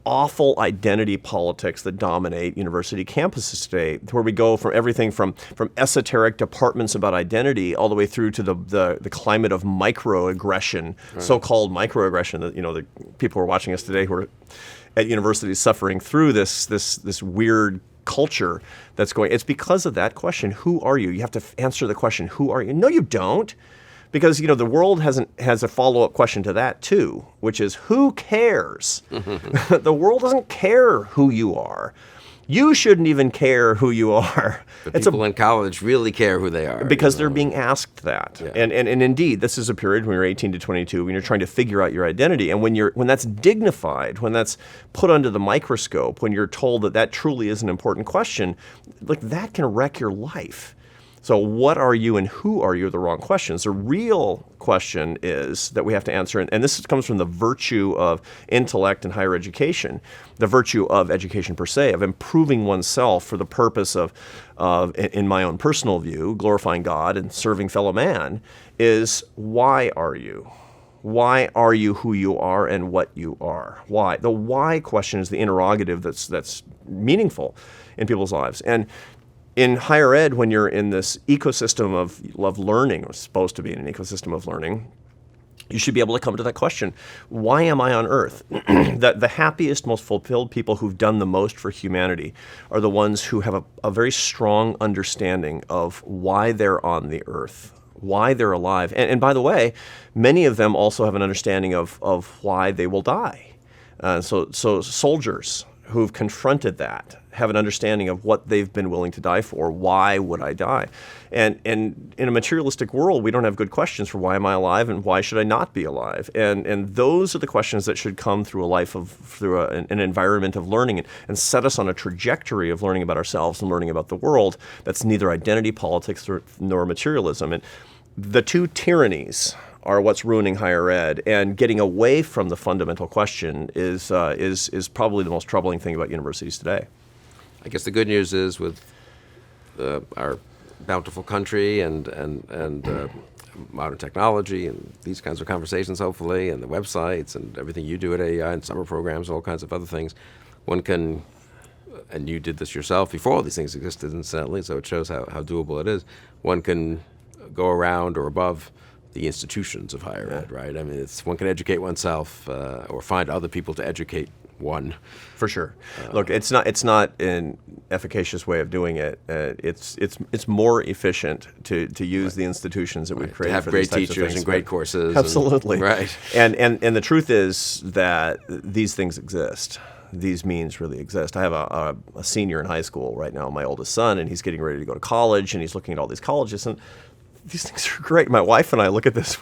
awful identity politics that dominate university campuses today, where we go from everything from esoteric departments about identity all the way through to the climate of microaggression, right. So-called microaggression that the people who are watching us today who are at universities suffering through this weird culture that's going. It's because of that question, who are you? You have to answer the question, who are you? No, you don't. Because the world has a follow-up question to that too, which is, who cares? The world doesn't care who you are. You shouldn't even care who you are. But people in college really care who they are. Because they're being asked that. Yeah. And indeed, this is a period when you're 18 to 22, when you're trying to figure out your identity. And when that's dignified, when that's put under the microscope, when you're told that truly is an important question, that can wreck your life. So what are you and who are you are the wrong questions. The real question is that we have to answer, and this comes from the virtue of intellect and higher education, the virtue of education per se, of improving oneself for the purpose of in my own personal view, glorifying God and serving fellow man, is, why are you? Why are you who you are and what you are? Why? The why question is the interrogative that's meaningful in people's lives. And in higher ed, when you're in this ecosystem of learning, or supposed to be in an ecosystem of learning, you should be able to come to that question, why am I on earth? That the happiest, most fulfilled people who've done the most for humanity are the ones who have a very strong understanding of why they're on the earth, why they're alive. And by the way, many of them also have an understanding of why they will die. So soldiers who've confronted that have an understanding of what they've been willing to die for. Why would I die? And in a materialistic world, we don't have good questions for why am I alive and why should I not be alive? And those are the questions that should come through an environment of learning and set us on a trajectory of learning about ourselves and learning about the world that's neither identity politics nor materialism. And the two tyrannies are what's ruining higher ed, and getting away from the fundamental question is probably the most troubling thing about universities today. I guess the good news is with our bountiful country and modern technology and these kinds of conversations, hopefully, and the websites and everything you do at AEI and summer programs, all kinds of other things, one can, and you did this yourself before all these things existed, incidentally, so it shows how doable it is, one can go around or above the institutions of higher ed, right? I mean, one can educate oneself or find other people to educate one. For sure. Look, it's not an efficacious way of doing it. It's more efficient to use the institutions that we've created to have for great these types teachers of things. and great courses. Absolutely. Right. And the truth is that these things exist. These means really exist. I have a senior in high school right now, my oldest son, and he's getting ready to go to college, and he's looking at all these colleges, and these things are great. My wife and I look at this,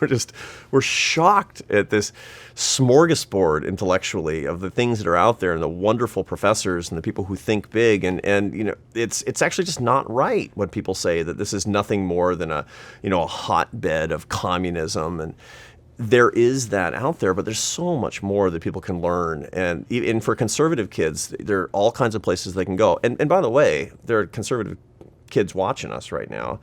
we're shocked at this smorgasbord intellectually of the things that are out there and the wonderful professors and the people who think big. And you know, it's actually just not right when people say that this is nothing more than a hotbed of communism. And there is that out there, but there's so much more that people can learn. And for conservative kids, there are all kinds of places they can go. And by the way, there are conservative kids watching us right now.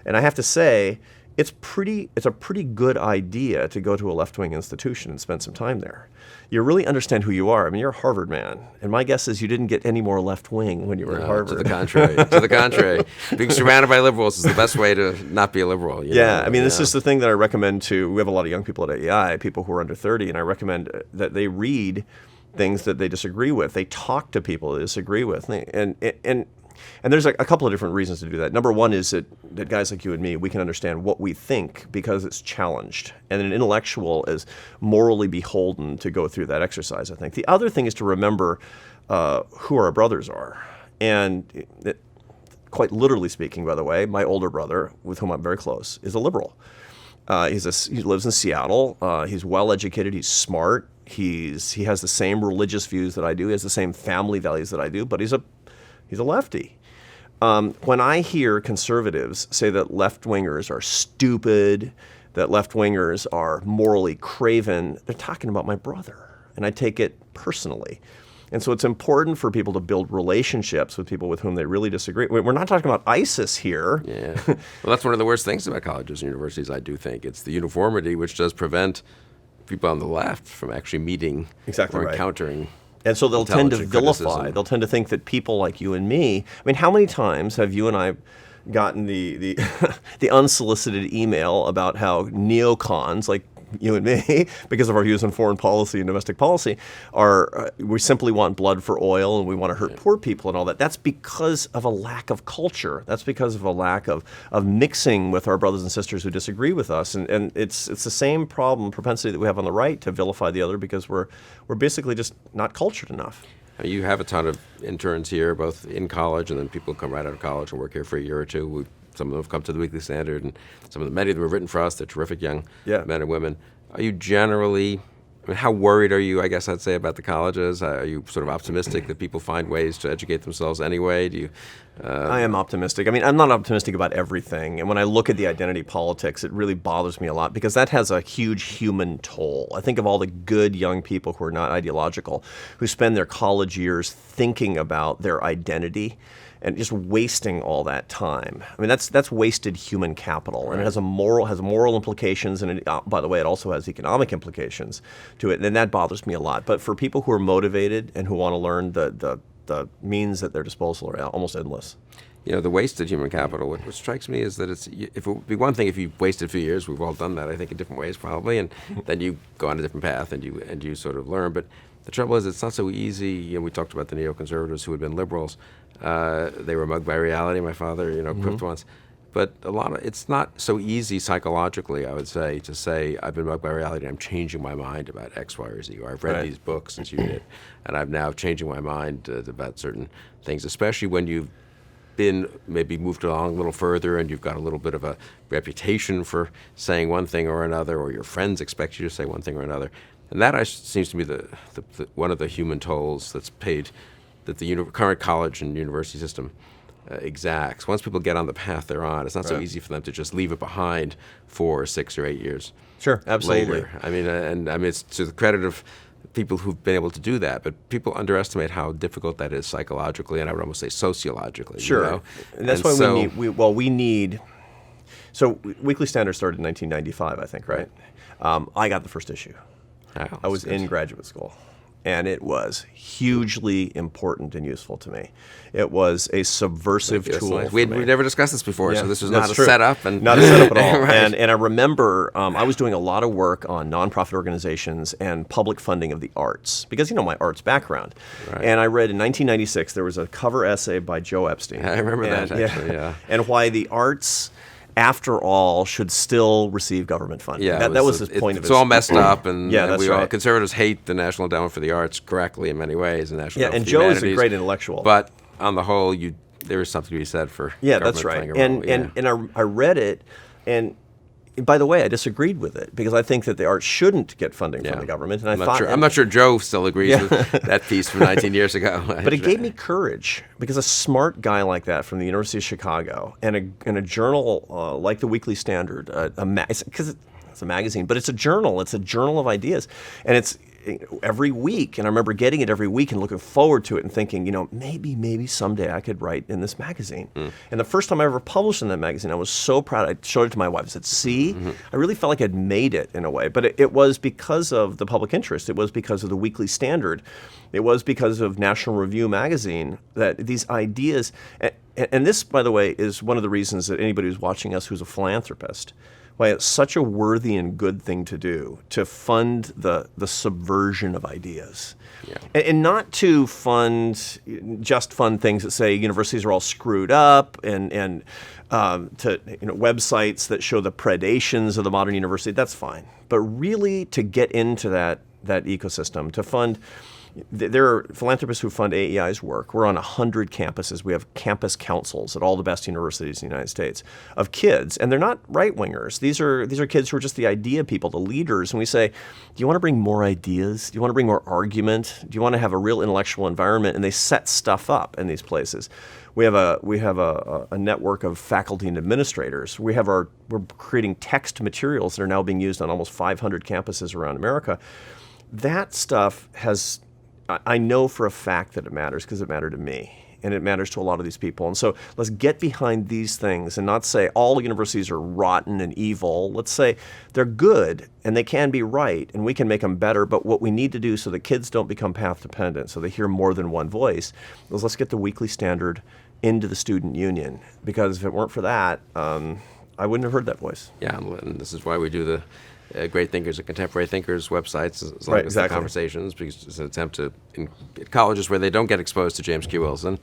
And I have to say, it's a pretty good idea to go to a left-wing institution and spend some time there. You really understand who you are. I mean, you're a Harvard man, and my guess is you didn't get any more left-wing when you were at Harvard. To the contrary. To the contrary. Being surrounded by liberals is the best way to not be a liberal. You know? I mean, this is the thing that I recommend to. We have a lot of young people at AEI, people who are under 30, and I recommend that they read things that they disagree with. They talk to people they disagree with, and there's a couple of different reasons to do that. Number one is that guys like you and me, we can understand what we think because it's challenged. And an intellectual is morally beholden to go through that exercise, I think. The other thing is to remember who our brothers are. And quite literally speaking, by the way, my older brother, with whom I'm very close, is a liberal. He lives in Seattle. He's well-educated. He's smart. He has the same religious views that I do. He has the same family values that I do, but he's a lefty. When I hear conservatives say that left-wingers are stupid, that left-wingers are morally craven, they're talking about my brother, and I take it personally. And so it's important for people to build relationships with people with whom they really disagree. We're not talking about ISIS here. Yeah. Well, that's one of the worst things about colleges and universities, I do think. It's the uniformity which does prevent people on the left from actually meeting or encountering. And so they'll tend to vilify. Criticism. They'll tend to think that people like you and me. I mean, how many times have you and I gotten the the unsolicited email about how neocons like you and me, because of our views on foreign policy and domestic policy, we simply want blood for oil and we want to hurt poor people and all that. That's because of a lack of culture. That's because of a lack of mixing with our brothers and sisters who disagree with us. And it's the same propensity that we have on the right to vilify the other because we're basically just not cultured enough. You have a ton of interns here, both in college and then people come right out of college and work here for a year or two. Some of them have come to the Weekly Standard, and many of them have written for us. They're terrific young men and women. Are you generally, how worried are you, I guess I'd say, about the colleges? Are you sort of optimistic that people find ways to educate themselves anyway? Do you? I am optimistic. I mean, I'm not optimistic about everything. And when I look at the identity politics, it really bothers me a lot because that has a huge human toll. I think of all the good young people who are not ideological, who spend their college years thinking about their identity and just wasting all that time. I mean, that's wasted human capital, and it has moral implications, and by the way, it also has economic implications to it, and that bothers me a lot. But for people who are motivated and who want to learn, the means at their disposal are almost endless. You know, the wasted human capital, what strikes me is that it would be one thing if you wasted a few years, we've all done that, I think, in different ways probably, and then you go on a different path and you sort of learn. But the trouble is it's not so easy. You know, we talked about the neoconservatives who had been liberals. They were mugged by reality, my father, quipped once. But it's not so easy psychologically, I would say, to say I've been mugged by reality and I'm changing my mind about X, Y, or Z, or I've read these books since you did, and I'm now changing my mind about certain things, especially when you've been maybe moved along a little further and you've got a little bit of a reputation for saying one thing or another, or your friends expect you to say one thing or another. And that seems to be the one of the human tolls that's paid, that the current college and university system exacts. Once people get on the path they're on, it's not so easy for them to just leave it behind 4 or 6 or 8 years. Sure, absolutely. Later. I mean, it's to the credit of people who've been able to do that, but people underestimate how difficult that is psychologically, and I would almost say sociologically. Sure, you know? And that's why we need. So Weekly Standard started in 1995, I think, right? I got the first issue. I was in graduate school, and it was hugely important and useful to me. It was a subversive tool for me. We've never discussed this before, so this was not a setup. Not a setup at all. Right. And I remember I was doing a lot of work on nonprofit organizations and public funding of the arts, because, my arts background. Right. And I read in 1996, there was a cover essay by Joe Epstein. I remember that, actually, yeah. And why the arts, after all, should still receive government funding. Yeah, that was his point of it. It's all messed up, and that's right. Conservatives hate the National Endowment for the Arts correctly in many ways. And Joe is a great intellectual. But on the whole, there is something to be said for government that's right. playing a role. And I read it And by the way, I disagreed with it because I think that the arts shouldn't get funding from the government. And I'm not sure Joe still agrees with that piece from 19 years ago. But it gave me courage because a smart guy like that from the University of Chicago and a journal like the Weekly Standard, because it's a magazine, but it's a journal. It's a journal of ideas, and it's every week. And I remember getting it every week and looking forward to it and thinking, maybe someday I could write in this magazine. And the first time I ever published in that magazine, I was so proud. I showed it to my wife. I said, see, I really felt like I'd made it in a way. But it was because of the public interest. It was because of the Weekly Standard. It was because of National Review magazine that these ideas, and this, by the way, is one of the reasons that anybody who's watching us who's a philanthropist, why it's such a worthy and good thing to do, to fund the subversion of ideas. Yeah. And not to fund things that say universities are all screwed up and to websites that show the predations of the modern university. That's fine. But really to get into that ecosystem, to fund. There are philanthropists who fund AEI's work. We're on 100 campuses. We have campus councils at all the best universities in the United States of kids, and they're not right-wingers. These are kids who are just the idea people, the leaders. And we say, do you want to bring more ideas? Do you want to bring more argument? Do you want to have a real intellectual environment? And they set stuff up in these places. We have a network of faculty and administrators. We're creating text materials that are now being used on almost 500 campuses around America. That stuff has. I know for a fact that it matters because it mattered to me, and it matters to a lot of these people. And so let's get behind these things and not say all universities are rotten and evil. Let's say they're good and they can be right and we can make them better, but what we need to do so that kids don't become path dependent, so they hear more than one voice, is let's get the Weekly Standard into the student union, because if it weren't for that, I wouldn't have heard that voice. Yeah, and this is why we do the Great Thinkers and Contemporary Thinkers websites, as long as the conversations, because it's an attempt to, in colleges where they don't get exposed to James Q. Wilson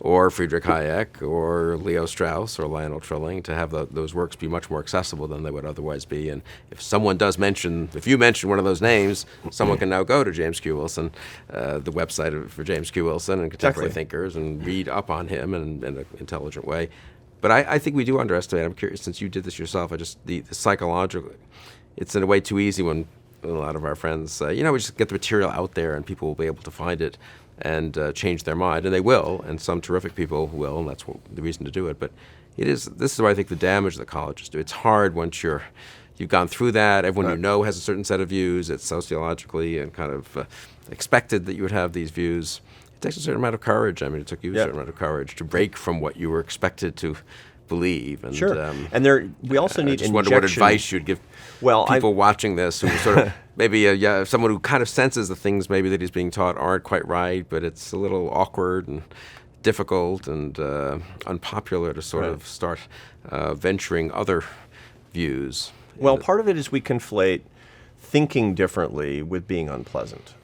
or Friedrich Hayek or Leo Strauss or Lionel Trilling, to have those works be much more accessible than they would otherwise be. And if you mention one of those names, someone can now go to James Q. Wilson, the website for James Q. Wilson and Contemporary Thinkers, and read up on him in an intelligent way. But I think we do underestimate. I'm curious, since you did this yourself, the psychological. It's in a way too easy when a lot of our friends say, we just get the material out there and people will be able to find it and change their mind, and they will, and some terrific people will, and that's the reason to do it. But this is why I think the damage that colleges do. It's hard once you've gone through that. Everyone has a certain set of views. It's sociologically and kind of expected that you would have these views. It takes a certain amount of courage. I mean, it took you a certain amount of courage to break from what you were expected to believe. And, sure. We also need just wonder what advice you'd give people watching this who sort of maybe someone who kind of senses the things maybe that he's being taught aren't quite right, but it's a little awkward and difficult and unpopular to sort of start venturing other views. Well, part of it is we conflate thinking differently with being unpleasant.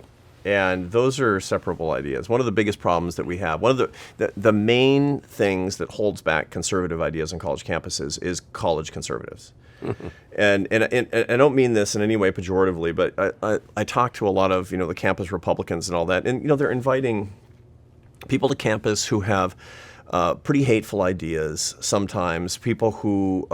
And those are separable ideas. One of the biggest problems that we have, one of the main things that holds back conservative ideas on college campuses is college conservatives. And I don't mean this in any way pejoratively, but I talk to a lot of the campus Republicans and all that, and they're inviting people to campus who have pretty hateful ideas sometimes, people who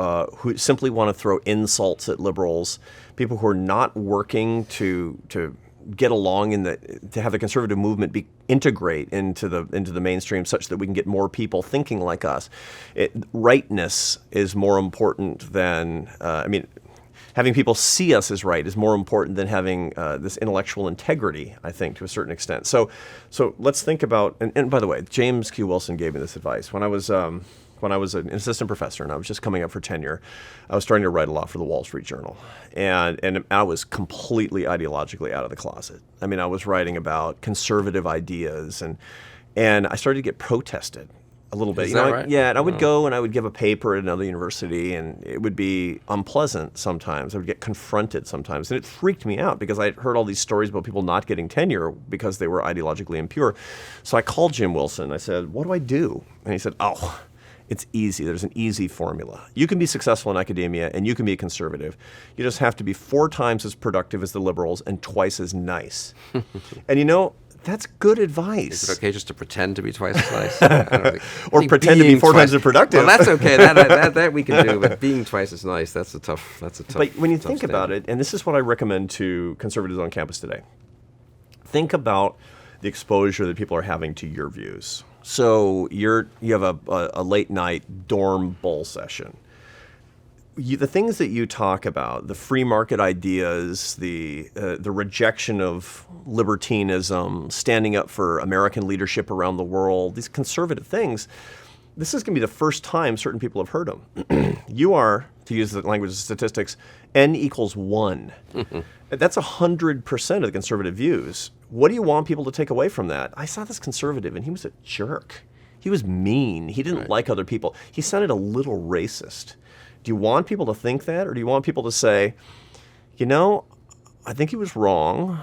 simply want to throw insults at liberals, people who are not working to get along to have the conservative movement integrate into the mainstream such that we can get more people thinking like us. Rightness is more important than having people see us as right is more important than having this intellectual integrity, I think, to a certain extent. So let's think about, and by the way, James Q. Wilson gave me this advice. When I was an assistant professor and I was just coming up for tenure, I was starting to write a lot for the Wall Street Journal. And I was completely ideologically out of the closet. I mean, I was writing about conservative ideas, and I started to get protested a little bit. Is that right? Yeah, and I would go and I would give a paper at another university, and it would be unpleasant sometimes. I would get confronted sometimes, and it freaked me out because I had heard all these stories about people not getting tenure because they were ideologically impure. So I called Jim Wilson. I said, "What do I do?" And he said, "Oh, it's easy. There's an easy formula. You can be successful in academia and you can be a conservative. You just have to be 4 times as productive as the liberals and twice as nice." And That's good Is advice. it okay just to pretend to be twice as nice? I don't think, Or I think pretend to be being 4 times twice- as productive. Well, that's okay. That we can do. But being twice as nice, that's a tough. But when you tough think about standard. it, and this is what I recommend to conservatives on campus today, think about the exposure that people are having to your views. So you have a late night dorm bowl session. The things that you talk about, the free market ideas, the rejection of libertinism, standing up for American leadership around the world, these conservative things, this is going to be the first time certain people have heard them. You are, to use the language of statistics, N equals 1. That's 100% of the conservative views. What do you want people to take away from that? I saw this conservative, and he was a jerk. He was mean. He didn't like other people. He sounded a little racist. Do you want people to think that, or do you want people to say, you know, I think he was wrong,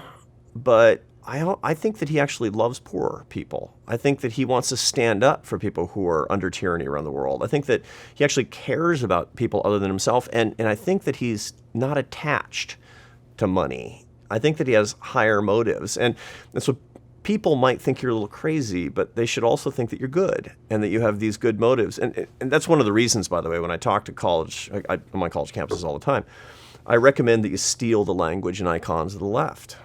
but I think that he actually loves poor people. I think that he wants to stand up for people who are under tyranny around the world. I think that he actually cares about people other than himself, and I think that he's not attached to money. I think that he has higher motives. And so people might think you're a little crazy, but they should also think that you're good and that you have these good motives. And that's one of the reasons, by the way, when I talk to college, on my college campuses all the time, I recommend that you steal the language and icons of the left.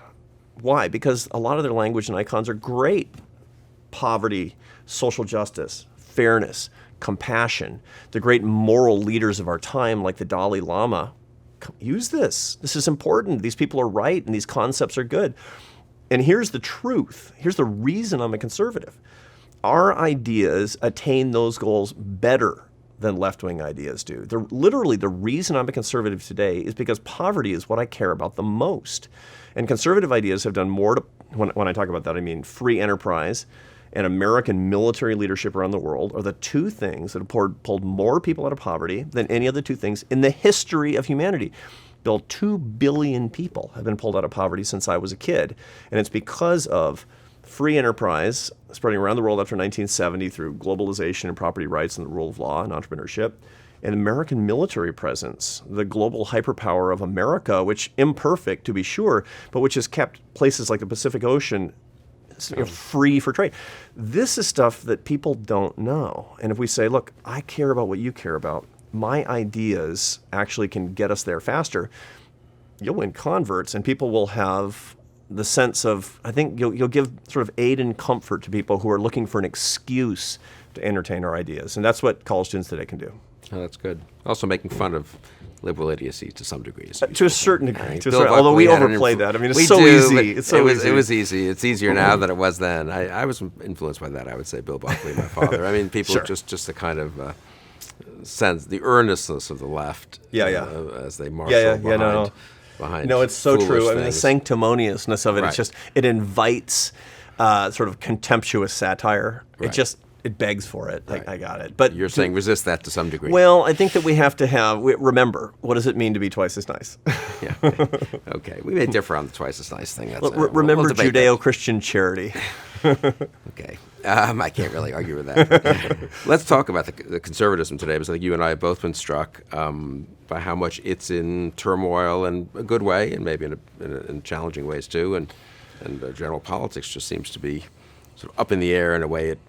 Why? Because a lot of their language and icons are great. Poverty, social justice, fairness, compassion. The great moral leaders of our time, like the Dalai Lama, use this. This is important. These people are right, and these concepts are good. And here's the truth. Here's the reason I'm a conservative. Our ideas attain those goals better than left-wing ideas do. Literally, the reason I'm a conservative today is because poverty is what I care about the most. And conservative ideas have done more to, when I talk about that, I mean free enterprise and American military leadership around the world are the two things that have pulled more people out of poverty than any other two things in the history of humanity. Bill, 2 billion people have been pulled out of poverty since I was a kid. And it's because of free enterprise spreading around the world after 1970 through globalization and property rights and the rule of law and entrepreneurship, and American military presence, the global hyperpower of America, which imperfect to be sure, but which has kept places like the Pacific Ocean free for trade. This is stuff that people don't know. And if we say, look, I care about what you care about, my ideas actually can get us there faster, you'll win converts, and people will have the sense of, I think you'll give sort of aid and comfort to people who are looking for an excuse to entertain our ideas. And that's what college students today can do. Oh, that's good. Also making fun of liberal idiocy to some degree. To a certain degree. Bill Although we Buckley had an overplayed that. I mean, it's we so do, easy. but It's so easy. It was easy. It's easier now than it was then. I was influenced by that, I would say, Bill Buckley, my father. I mean, people Sure. just the kind of sense, the earnestness of the left as they marshal behind No, it's so foolish true. I mean, the things. sanctimoniousness of it, Right. it's just, it invites sort of contemptuous satire. Right. It begs for it. Right. I got it. But You're saying resist that to some degree. well, I think that we have to remember, what does it mean to be twice as nice? Yeah. Okay. We may differ on the twice as nice thing. That's, Remember we'll debate that. Judeo-Christian charity. Okay. I can't really argue with that. Let's talk about the conservatism today, because I think you and I have both been struck by how much it's in turmoil in a good way, and maybe in challenging ways too. And general politics just seems to be sort of up in the air in a way it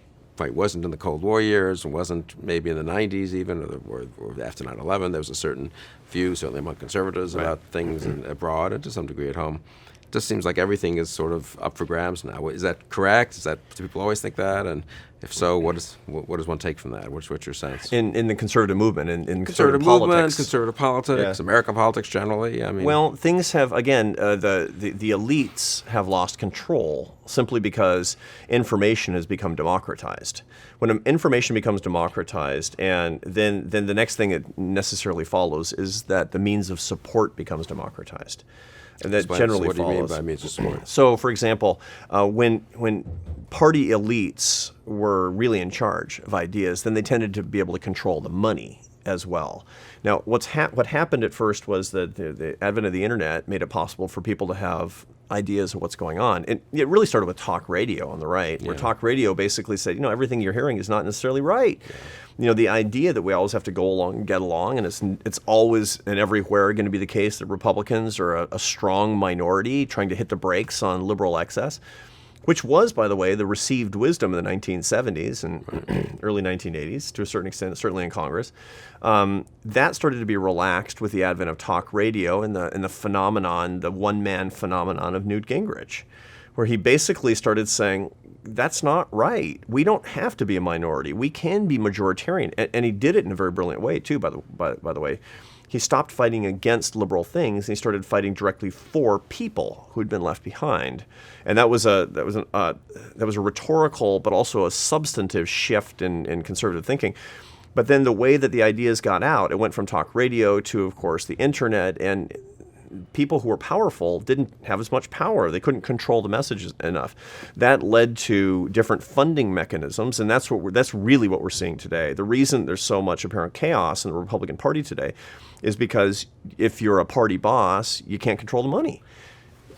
wasn't in the Cold War years, and wasn't maybe in the 90s even, or after 9/11. There was a certain view, certainly among conservatives, about things abroad and to some degree at home. It just seems like everything is sort of up for grabs now. Is that correct? Do people always think that? And if so, what does one take from that? What's your sense? In the conservative movement, in Conservative politics. movement, conservative politics, American politics generally. I mean, Well, things have, again, the elites have lost control simply because information has become democratized. When information becomes democratized, and then the next thing that necessarily follows is that the means of support becomes democratized. And that generally what do you follows. mean by means of support? So, for example, when party elites were really in charge of ideas, then they tended to be able to control the money as well. Now, what happened at first was that the advent of the internet made it possible for people to have ideas of what's going on. And it really started with talk radio on the right, where talk radio basically said, everything you're hearing is not necessarily right. The idea that we always have to go along and get along, and it's always and everywhere going to be the case that Republicans are a strong minority trying to hit the brakes on liberal excess. which was, by the way, the received wisdom in the 1970s and early 1980s, to a certain extent, certainly in Congress. That started to be relaxed with the advent of talk radio and the phenomenon, the one-man phenomenon of Newt Gingrich, where he basically started saying, that's not right. We don't have to be a minority. We can be majoritarian. And he did it in a very brilliant way, too, by the way. He stopped fighting against liberal things, and he started fighting directly for people who'd been left behind. And that was a rhetorical but also a substantive shift in conservative thinking. But then the way that the ideas got out, it went from talk radio to, of course, the internet, and people who were powerful didn't have as much power. They couldn't control the messages enough. That led to different funding mechanisms, and that's really what we're seeing today. The reason there's so much apparent chaos in the Republican Party today is because if you're a party boss, you can't control the money.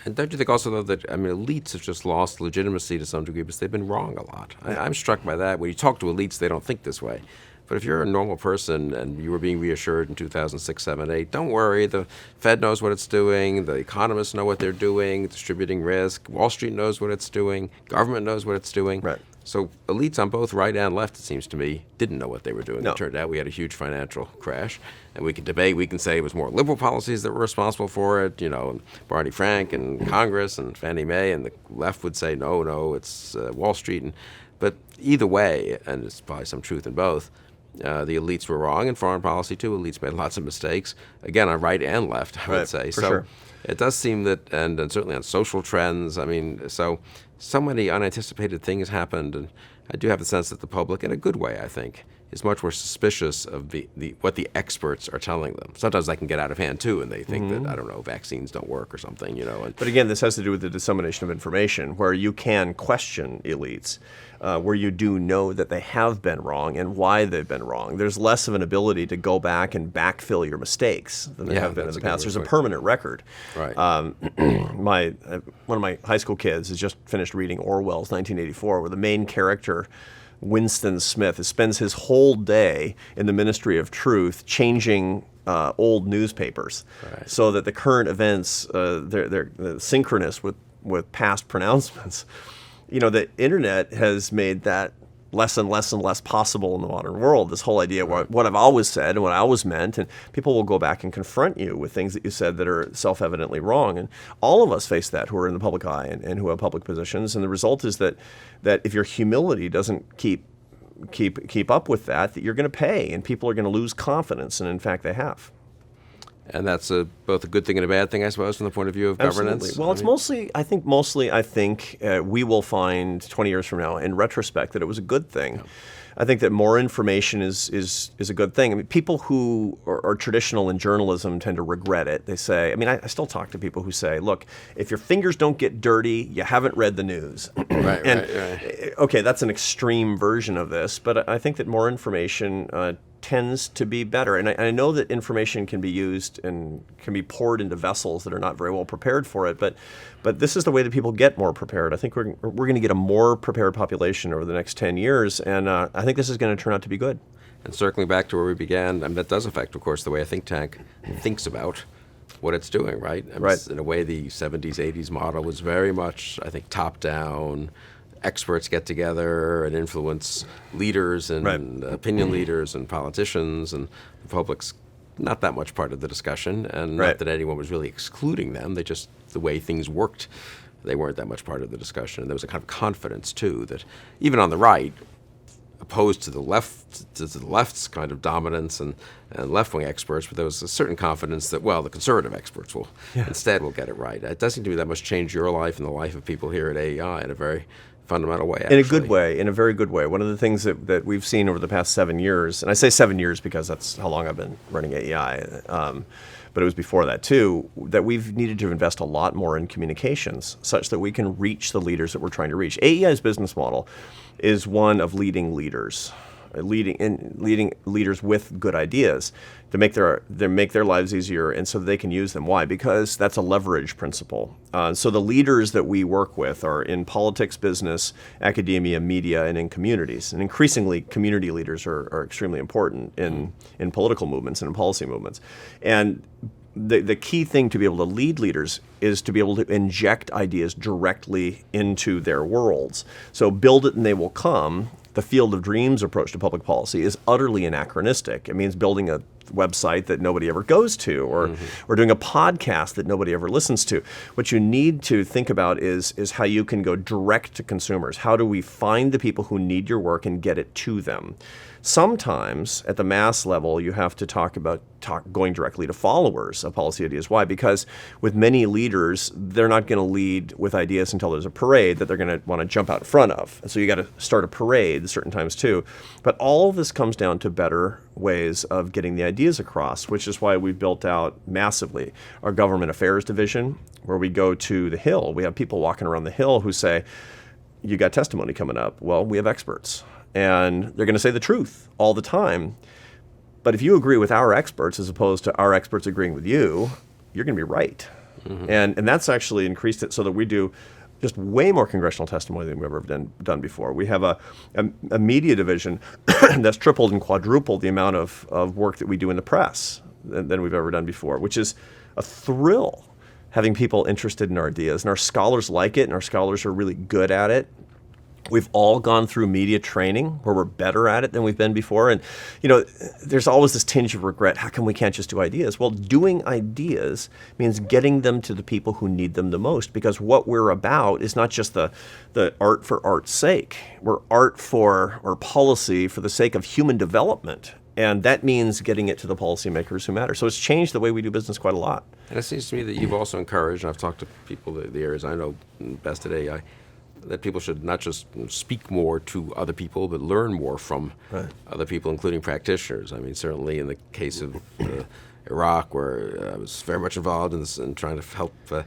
And don't you think also, though, that, elites have just lost legitimacy to some degree because they've been wrong a lot? I'm struck by that. When you talk to elites, they don't think this way. But if you're a normal person and you were being reassured in 2006, 7, 8, don't worry, the Fed knows what it's doing, the economists know what they're doing, distributing risk, Wall Street knows what it's doing, government knows what it's doing. Right. So elites on both right and left, it seems to me, didn't know what they were doing. No. It turned out we had a huge financial crash. And we can debate, we can say it was more liberal policies that were responsible for it, and Barney Frank and Congress and Fannie Mae, and the left would say, no, it's Wall Street. But either way, and there's probably some truth in both, the elites were wrong in foreign policy, too. Elites made lots of mistakes, again, on right and left, I would say. For so sure. It does seem that, and certainly on social trends, so many unanticipated things happened, and I do have the sense that the public, in a good way, I think, is much more suspicious of what the experts are telling them. Sometimes that can get out of hand, too, and they think that, I don't know, vaccines don't work or something, But again, this has to do with the dissemination of information, where you can question elites, where you do know that they have been wrong and why they've been wrong. There's less of an ability to go back and backfill your mistakes than there have been in the past. There's a permanent record. Right. One of my high school kids has just finished reading Orwell's 1984, where the main character, Winston Smith, spends his whole day in the Ministry of Truth changing old newspapers, Right. so that the current events they're synchronous with past pronouncements. The internet has made that less and less and less possible in the modern world. This whole idea of what I've always said and what I always meant, and people will go back and confront you with things that you said that are self-evidently wrong. And all of us face that who are in the public eye and who have public positions. And the result is that if your humility doesn't keep up with that you're going to pay, and people are going to lose confidence. And in fact, they have. And that's both a good thing and a bad thing, I suppose, from the point of view of governance. Absolutely. Well, it's mostly, I think we will find 20 years from now, in retrospect, that it was a good thing. Yeah. I think that more information is a good thing. People who are traditional in journalism tend to regret it. They say, I still talk to people who say, look, if your fingers don't get dirty, you haven't read the news. Right. Okay, that's an extreme version of this, but I think that more information tends to be better. And I know that information can be used and can be poured into vessels that are not very well prepared for it, but this is the way that people get more prepared. I think we're going to get a more prepared population over the next 10 years, and I think this is going to turn out to be good. And circling back to where we began, that does affect, of course, the way a think tank thinks about what it's doing, right? Right. In a way, the 70s, 80s model was very much, I think, top-down. Experts get together and influence leaders and opinion leaders and politicians, and the public's not that much part of the discussion, and not that anyone was really excluding them. They just, the way things worked, they weren't that much part of the discussion. And there was a kind of confidence, too, that even on the right, opposed to the left's kind of dominance and left-wing experts, but there was a certain confidence that, the conservative experts will get it right. It doesn't seem to be that much change your life and the life of people here at AEI in a very fundamental way, actually. In a good way, in a very good way. One of the things that we've seen over the past 7 years, and I say 7 years because that's how long I've been running AEI, but it was before that too, that we've needed to invest a lot more in communications such that we can reach the leaders that we're trying to reach. AEI's business model is one of leading leaders with good ideas to make their lives easier, and so that they can use them. Why? Because that's a leverage principle. So the leaders that we work with are in politics, business, academia, media, and in communities. And increasingly, community leaders are extremely important in political movements and in policy movements. And the key thing to be able to lead leaders is to be able to inject ideas directly into their worlds. So build it and they will come. The field of dreams approach to public policy is utterly anachronistic. It means building a website that nobody ever goes to, or doing a podcast that nobody ever listens to. What you need to think about is how you can go direct to consumers. How do we find the people who need your work and get it to them? Sometimes at the mass level, you have to talk about going directly to followers of policy ideas. Why? Because with many leaders, they're not going to lead with ideas until there's a parade that they're going to want to jump out in front of. And so you got to start a parade at certain times too. But all of this comes down to better ways of getting the ideas across, which is why we've built out massively our government affairs division, where we go to the Hill. We have people walking around the Hill who say, you got testimony coming up. Well, we have experts. And they're going to say the truth all the time. But if you agree with our experts as opposed to our experts agreeing with you, you're going to be right. And that's actually increased it so that we do just way more congressional testimony than we've ever done before. We have a media division that's tripled and quadrupled the amount of work that we do in the press than we've ever done before, which is a thrill, having people interested in our ideas. And our scholars like it, and our scholars are really good at it. We've all gone through media training where we're better at it than we've been before. And, there's always this tinge of regret. How come we can't just do ideas? Well, doing ideas means getting them to the people who need them the most, because what we're about is not just the art for art's sake. We're art or policy for the sake of human development. And that means getting it to the policymakers who matter. So it's changed the way we do business quite a lot. And it seems to me that you've also encouraged, and I've talked to people, the areas I know best at AEI, that people should not just speak more to other people, but learn more from other people, including practitioners. I mean, certainly in the case of Iraq, where I was very much involved in this and trying to help, I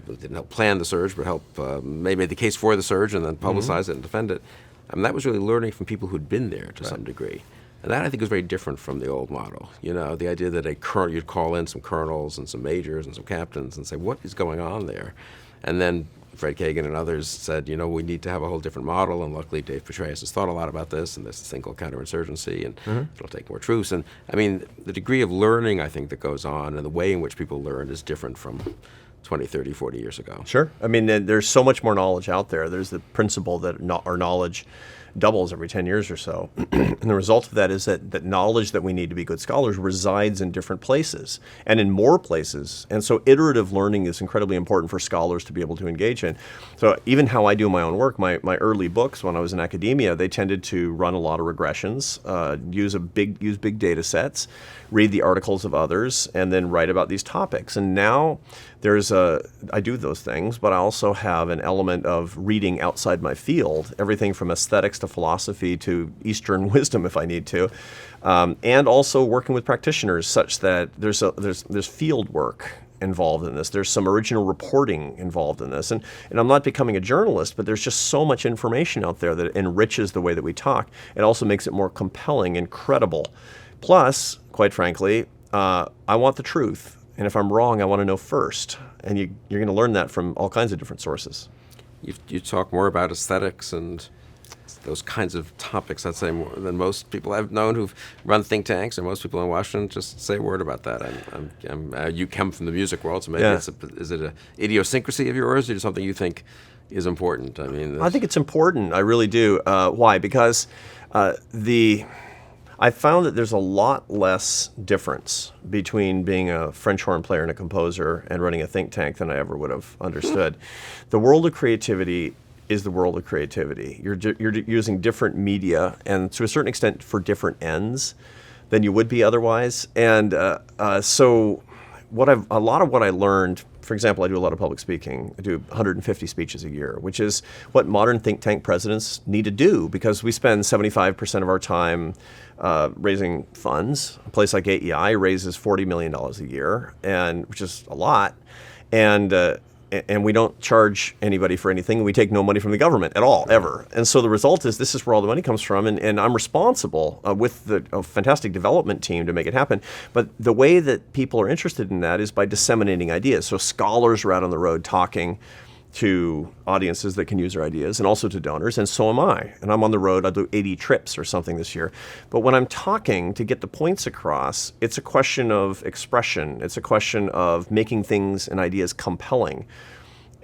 didn't help plan the surge, but help maybe make the case for the surge and then publicize it and defend it. I mean, that was really learning from people who'd been there to some degree. And that, I think, was very different from the old model. The idea that you'd call in some colonels and some majors and some captains and say, what is going on there? And then Fred Kagan and others said, we need to have a whole different model, and luckily Dave Petraeus has thought a lot about this, and there's this thing called counterinsurgency, and it'll take more troops. And I mean, the degree of learning, I think, that goes on and the way in which people learn is different from 20, 30, 40 years ago. Sure. I mean, there's so much more knowledge out there. There's the principle that our knowledge doubles every 10 years or so. And the result of that is that knowledge that we need to be good scholars resides in different places and in more places. And so iterative learning is incredibly important for scholars to be able to engage in. So even how I do my own work, my early books when I was in academia, they tended to run a lot of regressions, use big data sets, read the articles of others, and then write about these topics. And now I do those things, but I also have an element of reading outside my field, everything from aesthetics to philosophy to Eastern wisdom if I need to, and also working with practitioners such that there's field work involved in this. There's some original reporting involved in this. And I'm not becoming a journalist, but there's just so much information out there that enriches the way that we talk. It also makes it more compelling and credible. Plus, quite frankly, I want the truth. And if I'm wrong, I want to know first. And you're going to learn that from all kinds of different sources. You talk more about aesthetics and those kinds of topics, I'd say, more than most people I've known who've run think tanks, and most people in Washington just say a word about that. You come from the music world, so maybe is it an idiosyncrasy of yours, or is it something you think is important? I think it's important. I really do. Why? Because I found that there's a lot less difference between being a French horn player and a composer and running a think tank than I ever would have understood. The world of creativity is the world of creativity. You're using different media, and to a certain extent for different ends than you would be otherwise. And so a lot of what I learned, for example, I do a lot of public speaking. I do 150 speeches a year, which is what modern think tank presidents need to do, because we spend 75% of our time raising funds. A place like AEI raises $40 million a year, which is a lot. And we don't charge anybody for anything. We take no money from the government at all, ever. And so the result is this is where all the money comes from, and I'm responsible with a fantastic development team to make it happen. But the way that people are interested in that is by disseminating ideas. So scholars are out on the road talking to audiences that can use our ideas and also to donors, and so am I. And I'm on the road. I'll do 80 trips or something this year. But when I'm talking to get the points across, it's a question of expression. It's a question of making things and ideas compelling.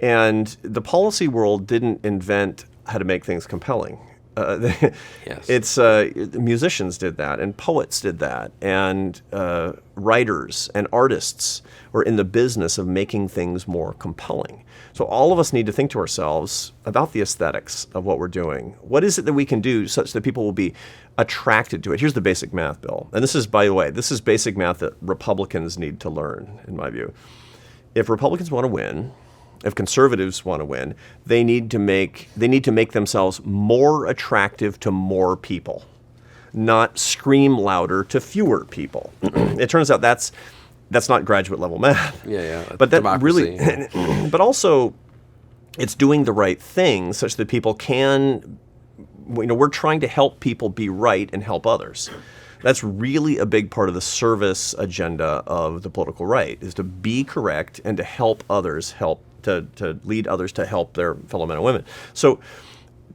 And the policy world didn't invent how to make things compelling. Yes. It's musicians did that, and poets did that, and writers and artists were in the business of making things more compelling. So all of us need to think to ourselves about the aesthetics of what we're doing. What is it that we can do such that people will be attracted to it? Here's the basic math, Bill. And this is, by the way, this is basic math that Republicans need to learn, in my view. If Republicans want to win, if conservatives want to win, they need to make themselves more attractive to more people, not scream louder to fewer people. It turns out that's not graduate level math. Yeah. But that democracy. really, but also, it's doing the right thing such that people can. We're trying to help people be right and help others. That's really a big part of the service agenda of the political right, is to be correct and to help others to lead others to help their fellow men and women. So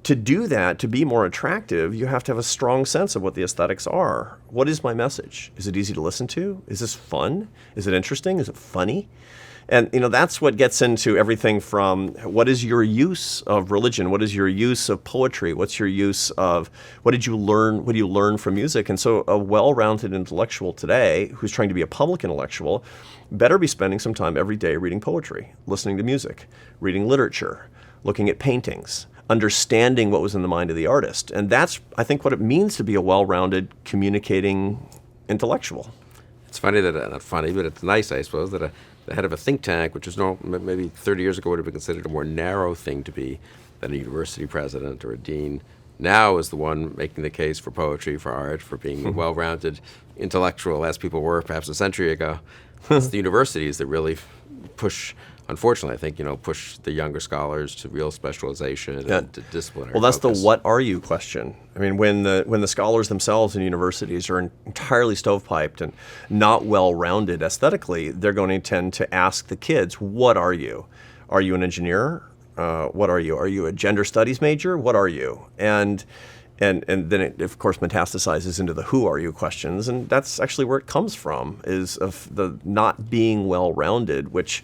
to do that, to be more attractive, you have to have a strong sense of what the aesthetics are. What is my message? Is it easy to listen to? Is this fun? Is it interesting? Is it funny? And that's what gets into everything from what is your use of religion? What is your use of poetry? What's your use of, what did you learn? What do you learn from music? And so a well-rounded intellectual today who's trying to be a public intellectual better be spending some time every day reading poetry, listening to music, reading literature, looking at paintings, understanding what was in the mind of the artist. And that's, I think, what it means to be a well-rounded, communicating intellectual. It's funny that, not funny, but it's nice, I suppose, that the head of a think tank, which was maybe 30 years ago would have been considered a more narrow thing to be than a university president or a dean, now is the one making the case for poetry, for art, for being a well-rounded intellectual, as people were perhaps a century ago. It's the universities that really push, unfortunately, I think, push the younger scholars to real specialization and to disciplinary Well, that's focus. the what are you question. I mean, when the scholars themselves in universities are entirely stovepiped and not well-rounded aesthetically, they're going to tend to ask the kids, what are you? Are you an engineer? What are you? Are you a gender studies major? What are you? And then it, of course, metastasizes into the who are you questions. And that's actually where it comes from, is of the not being well-rounded, which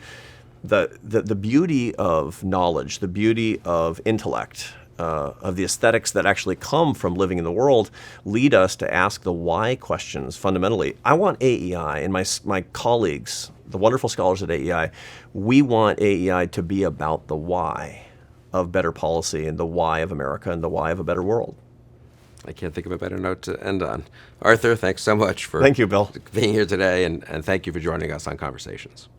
the beauty of knowledge, the beauty of intellect, of the aesthetics that actually come from living in the world, lead us to ask the why questions fundamentally. I want AEI and my colleagues, the wonderful scholars at AEI, we want AEI to be about the why of better policy and the why of America and the why of a better world. I can't think of a better note to end on. Arthur, thanks so much for Thank you, Bill. being here today, and thank you for joining us on Conversations.